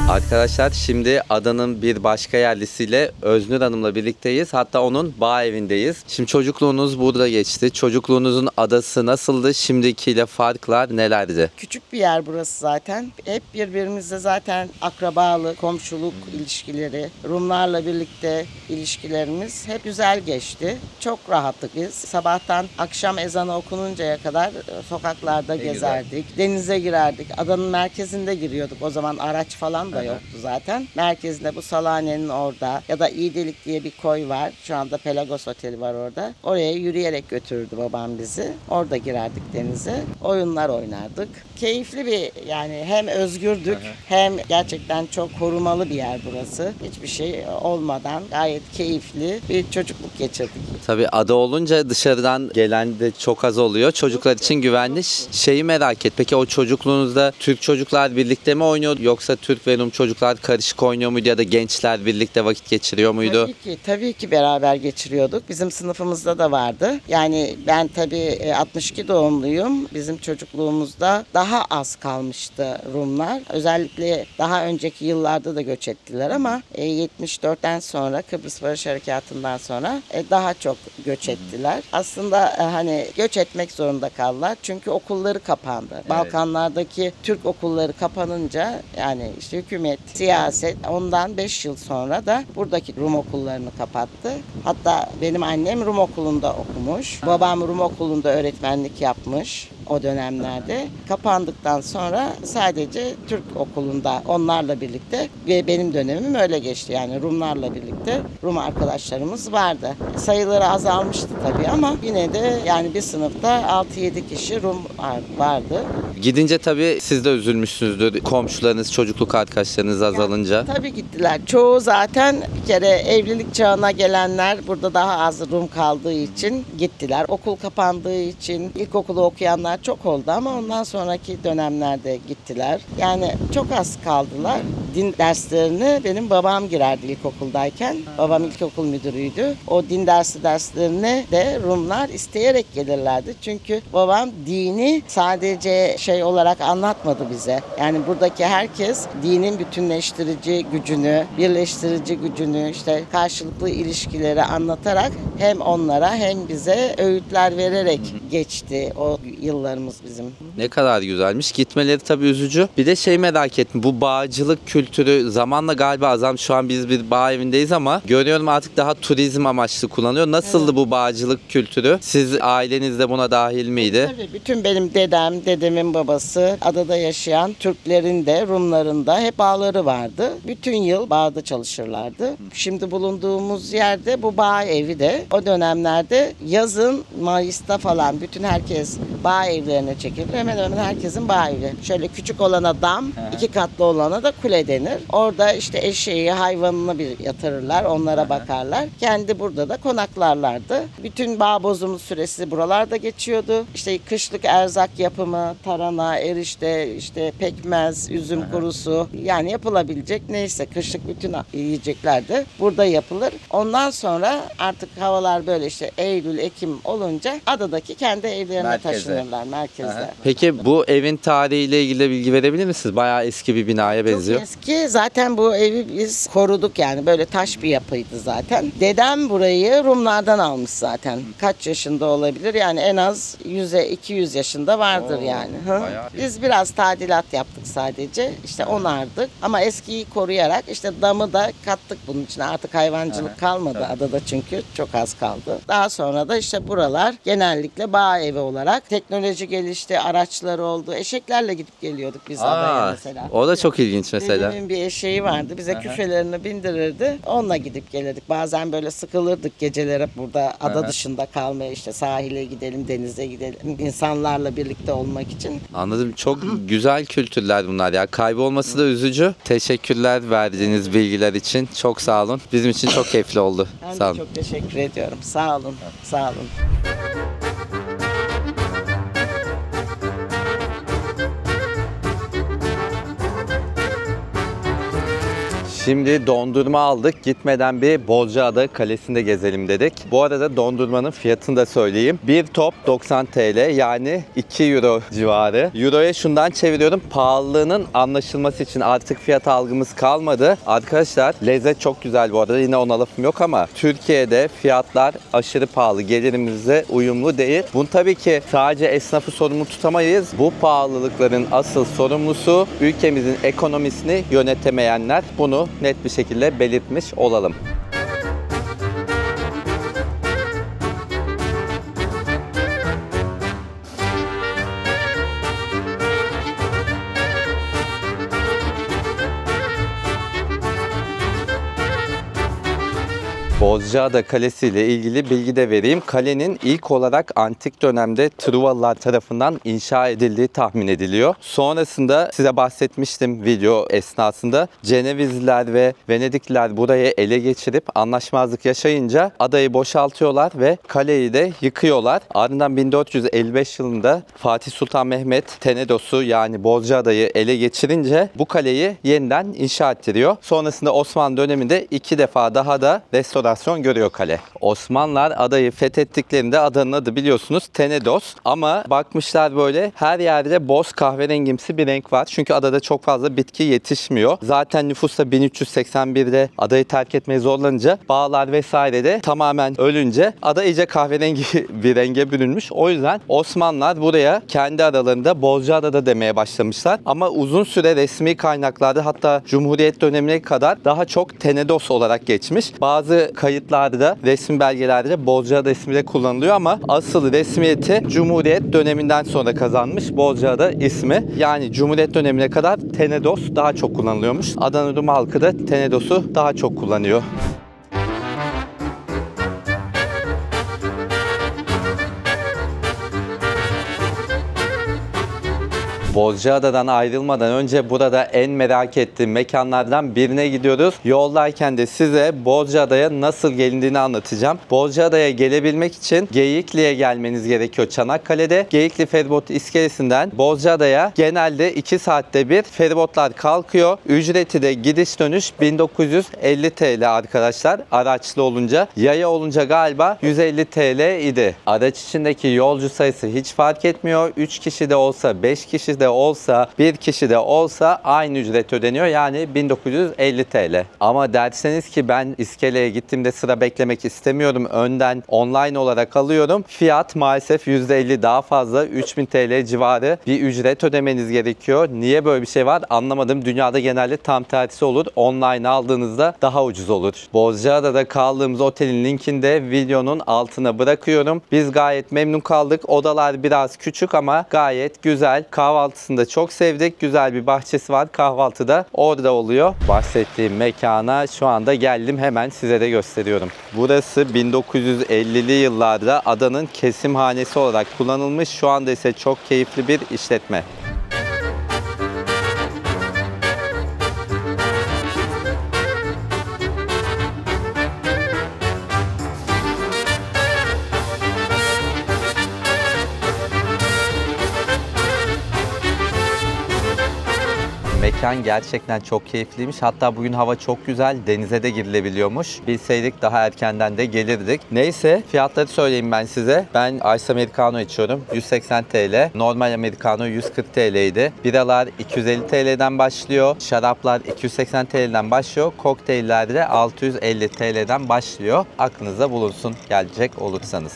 Arkadaşlar şimdi adanın bir başka yerlisiyle Öznur Hanım'la birlikteyiz. Hatta onun bağ evindeyiz. Şimdi çocukluğunuz burada geçti. Çocukluğunuzun adası nasıldı? Şimdikiyle farklar nelerdi? Küçük bir yer burası zaten. Hep birbirimizle zaten akrabalık, komşuluk ilişkileri, Rumlarla birlikte ilişkilerimiz hep güzel geçti. Çok rahattık biz. Sabahtan akşam ezanı okununcaya kadar sokaklarda gezerdik. Denize girerdik. Adanın merkezinde giriyorduk. O zaman araç falan da yoktu zaten. Merkezinde bu Salane'nin orada ya da İyidelik diye bir koy var. Şu anda Pelagos Oteli var orada. Oraya yürüyerek götürürdü babam bizi. Orada girerdik denize. Oyunlar oynardık. Keyifli bir, yani hem özgürdük hem gerçekten çok korumalı bir yer burası. Hiçbir şey olmadan gayet keyifli bir çocukluk geçirdik. Tabii ada olunca dışarıdan gelen de çok az oluyor. Çocuklar için güvenli. Şeyi merak et. Peki o çocukluğunuzda Türk çocuklar birlikte mi oynuyordu yoksa Türk ve Rum çocuklar karışık oynuyor muydu ya da gençler birlikte vakit geçiriyor muydu? Tabii ki beraber geçiriyorduk. Bizim sınıfımızda da vardı. Yani ben tabii 62 doğumluyum. Bizim çocukluğumuzda daha az kalmıştı Rumlar. Özellikle daha önceki yıllarda da göç ettiler ama 74'ten sonra Kıbrıs Barış Harekatı'ndan sonra daha çok göç ettiler. Aslında hani göç etmek zorunda kaldılar. Çünkü okulları kapandı. Evet. Balkanlardaki Türk okulları kapanınca yani işte hükümet, siyaset ondan 5 yıl sonra da buradaki Rum okullarını kapattı. Hatta benim annem Rum okulunda okumuş. Babam Rum okulunda öğretmenlik yapmış o dönemlerde. Kapandıktan sonra sadece Türk okulunda onlarla birlikte ve benim dönemim öyle geçti. Yani Rumlarla birlikte Rum arkadaşlarımız vardı. Sayıları azalmıştı tabii ama yine de yani bir sınıfta 6-7 kişi Rum vardı. Gidince tabii siz de üzülmüşsünüzdür. Komşularınız, çocukluk arkadaşlarınız azalınca. Yani, tabii gittiler. Çoğu zaten bir kere evlilik çağına gelenler burada daha az Rum kaldığı için gittiler. Okul kapandığı için ilkokulu okuyanlar gidenler çok oldu ama ondan sonraki dönemlerde gittiler. Yani çok az kaldılar. Din derslerini benim babam girerdi ilkokuldayken. Babam ilkokul müdürüydü. O din derslerine de Rumlar isteyerek gelirlerdi. Çünkü babam dini sadece şey olarak anlatmadı bize. Yani buradaki herkes dinin bütünleştirici gücünü, birleştirici gücünü, işte karşılıklı ilişkileri anlatarak hem onlara hem bize öğütler vererek geçti o yıllarımız bizim. Ne kadar güzelmiş. Gitmeleri tabii üzücü. Bir de şey merak ettim. Bu bağcılık kültürü zamanla galiba azalmış. Şu an biz bir bağ evindeyiz ama görüyorum artık daha turizm amaçlı kullanıyor. Nasıldı bu bağcılık kültürü? Siz aileniz de buna dahil miydi? Tabii bütün benim dedem, dedemin babası, adada yaşayan Türklerin de Rumların da hep bağları vardı. Bütün yıl bağda çalışırlardı. Şimdi bulunduğumuz yerde bu bağ evi de o dönemlerde yazın Mayıs'ta falan bütün herkes bağ evlerine çekilir. Hemen hemen herkesin bağ evi. Şöyle küçük olana dam, 2 katlı olana da kule denir. Orada işte eşeği, hayvanını bir yatırırlar, onlara bakarlar. Kendi burada da konaklarlardı. Bütün bağ bozumu süresi buralarda geçiyordu. İşte kışlık erzak yapımı, tarhana, erişte, işte pekmez, üzüm kurusu, yani yapılabilecek neyse kışlık bütün yiyecekler de burada yapılır. Ondan sonra artık havalar böyle işte Eylül, Ekim olunca adadaki kendi evlerine taşınırlar, merkezler. Peki bu evin tarihiyle ilgili bilgi verebilir misiniz? Bayağı eski bir binaya benziyor. Çok eski. Zaten bu evi biz koruduk yani. Böyle taş bir yapıydı zaten. Dedem burayı Rumlardan almış zaten. Kaç yaşında olabilir? Yani en az 100'e 200 yaşında vardır yani. Biz biraz tadilat yaptık sadece. İşte onardık. Ama eskiyi koruyarak işte damı da kattık bunun içine. Artık hayvancılık kalmadı adada çünkü çok az kaldı. Daha sonra da işte buralar genellikle bağ evi olarak teknoloji gelişti, araçları oldu. Eşeklerle gidip geliyorduk biz adaya mesela. O da çok ilginç mesela. Dedemin bir eşeği vardı. Bize küfelerini bindirirdi. Onunla gidip gelirdik. Bazen böyle sıkılırdık geceleri burada ada dışında kalmaya, işte sahile gidelim, denize gidelim. İnsanlarla birlikte olmak için. Anladım. Çok güzel kültürler bunlar ya. Kaybolması da üzücü. Teşekkürler verdiğiniz bilgiler için. Çok sağ olun. Bizim için çok keyifli oldu. Ben Sağ de olun. çok teşekkür ediyorum. Sağ olun. Sağ olun. Şimdi dondurma aldık. Gitmeden bir Bozcaada Kalesi'nde gezelim dedik. Bu arada dondurmanın fiyatını da söyleyeyim. Bir top 90 TL yani 2 euro civarı. Euroya şundan çeviriyorum. Pahalılığının anlaşılması için artık fiyat algımız kalmadı. Arkadaşlar lezzet çok güzel bu arada. Yine ona lafım yok ama Türkiye'de fiyatlar aşırı pahalı. Gelirimize uyumlu değil. Bunu tabii ki sadece esnafı sorumlu tutamayız. Bu pahalılıkların asıl sorumlusu ülkemizin ekonomisini yönetemeyenler. Bunu net bir şekilde belirtmiş olalım. Bozcaada Kalesi ile ilgili bilgi de vereyim. Kalenin ilk olarak antik dönemde Truvalılar tarafından inşa edildiği tahmin ediliyor. Sonrasında size bahsetmiştim video esnasında. Cenevizliler ve Venedikliler burayı ele geçirip anlaşmazlık yaşayınca adayı boşaltıyorlar ve kaleyi de yıkıyorlar. Ardından 1455 yılında Fatih Sultan Mehmet Tenedos'u yani Bozcaada'yı ele geçirince bu kaleyi yeniden inşa ettiriyor. Sonrasında Osmanlı döneminde 2 defa daha da restorasyon görüyor kale. Osmanlılar adayı fethettiklerinde adanın adı biliyorsunuz Tenedos. Ama bakmışlar böyle her yerde boz kahverengimsi bir renk var. Çünkü adada çok fazla bitki yetişmiyor. Zaten nüfus da 1381'de adayı terk etmeye zorlanınca bağlar vesaire de tamamen ölünce ada iyice kahverengi bir renge bürünmüş. O yüzden Osmanlılar buraya kendi aralarında Bozcaada demeye başlamışlar. Ama uzun süre resmi kaynaklarda hatta Cumhuriyet dönemine kadar daha çok Tenedos olarak geçmiş. Bazı kayıtlarda, resmi belgelerde Bozcaada ismi de kullanılıyor ama asıl resmiyeti Cumhuriyet döneminden sonra kazanmış Bozcaada ismi. Yani Cumhuriyet dönemine kadar Tenedos daha çok kullanılıyormuş. Adana Rum halkı da Tenedos'u daha çok kullanıyor. Bozcaada'dan ayrılmadan önce burada en merak ettiğim mekanlardan birine gidiyoruz. Yoldayken de size Bozcaada'ya nasıl gelindiğini anlatacağım. Bozcaada'ya gelebilmek için Geyikli'ye gelmeniz gerekiyor Çanakkale'de. Geyikli feribot iskelesinden Bozcaada'ya genelde 2 saatte bir feribotlar kalkıyor. Ücreti de gidiş dönüş 1950 TL arkadaşlar. Araçlı olunca. Yaya olunca galiba 150 TL idi. Araç içindeki yolcu sayısı hiç fark etmiyor. 3 kişi de olsa, 5 kişi de olsa, 1 kişi de olsa aynı ücret ödeniyor. Yani 1950 TL. Ama derseniz ki ben iskeleye gittiğimde sıra beklemek istemiyorum. Önden online olarak alıyorum. Fiyat maalesef %50 daha fazla. 3000 TL civarı bir ücret ödemeniz gerekiyor. Niye böyle bir şey var anlamadım. Dünyada genelde tam tersi olur. Online aldığınızda daha ucuz olur. Bozcaada'da kaldığımız otelin linkini de videonun altına bırakıyorum. Biz gayet memnun kaldık. Odalar biraz küçük ama gayet güzel. Kahvaltısını da çok sevdik. Güzel bir bahçesi var. Kahvaltı da orada oluyor. Bahsettiğim mekana şu anda geldim. Hemen size de gösteriyorum. Burası 1950'li yıllarda adanın kesimhanesi olarak kullanılmış. Şu anda ise çok keyifli bir işletme. Mekan gerçekten çok keyifliymiş. Hatta bugün hava çok güzel. Denize de girilebiliyormuş. Bilseydik daha erkenden de gelirdik. Neyse fiyatları söyleyeyim ben size. Ben Ice Americano içiyorum. 180 TL. Normal Americano 140 TL idi. Biralar 250 TL'den başlıyor. Şaraplar 280 TL'den başlıyor. Kokteyller de 650 TL'den başlıyor. Aklınızda bulunsun gelecek olursanız.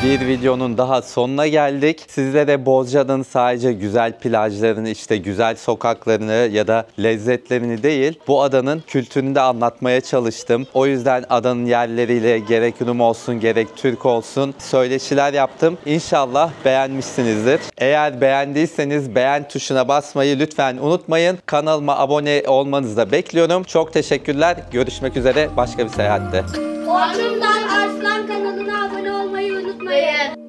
Bir videonun daha sonuna geldik. Sizlere Bozcaada'nın sadece güzel plajlarını, işte güzel sokaklarını ya da lezzetlerini değil, bu adanın kültürünü de anlatmaya çalıştım. O yüzden adanın yerleriyle gerek Rum olsun gerek Türk olsun söyleşiler yaptım. İnşallah beğenmişsinizdir. Eğer beğendiyseniz beğen tuşuna basmayı lütfen unutmayın. Kanalıma abone olmanızı da bekliyorum. Çok teşekkürler. Görüşmek üzere başka bir seyahatte. Orçun'dan Arslan kanalına abone olmayı unutmayın.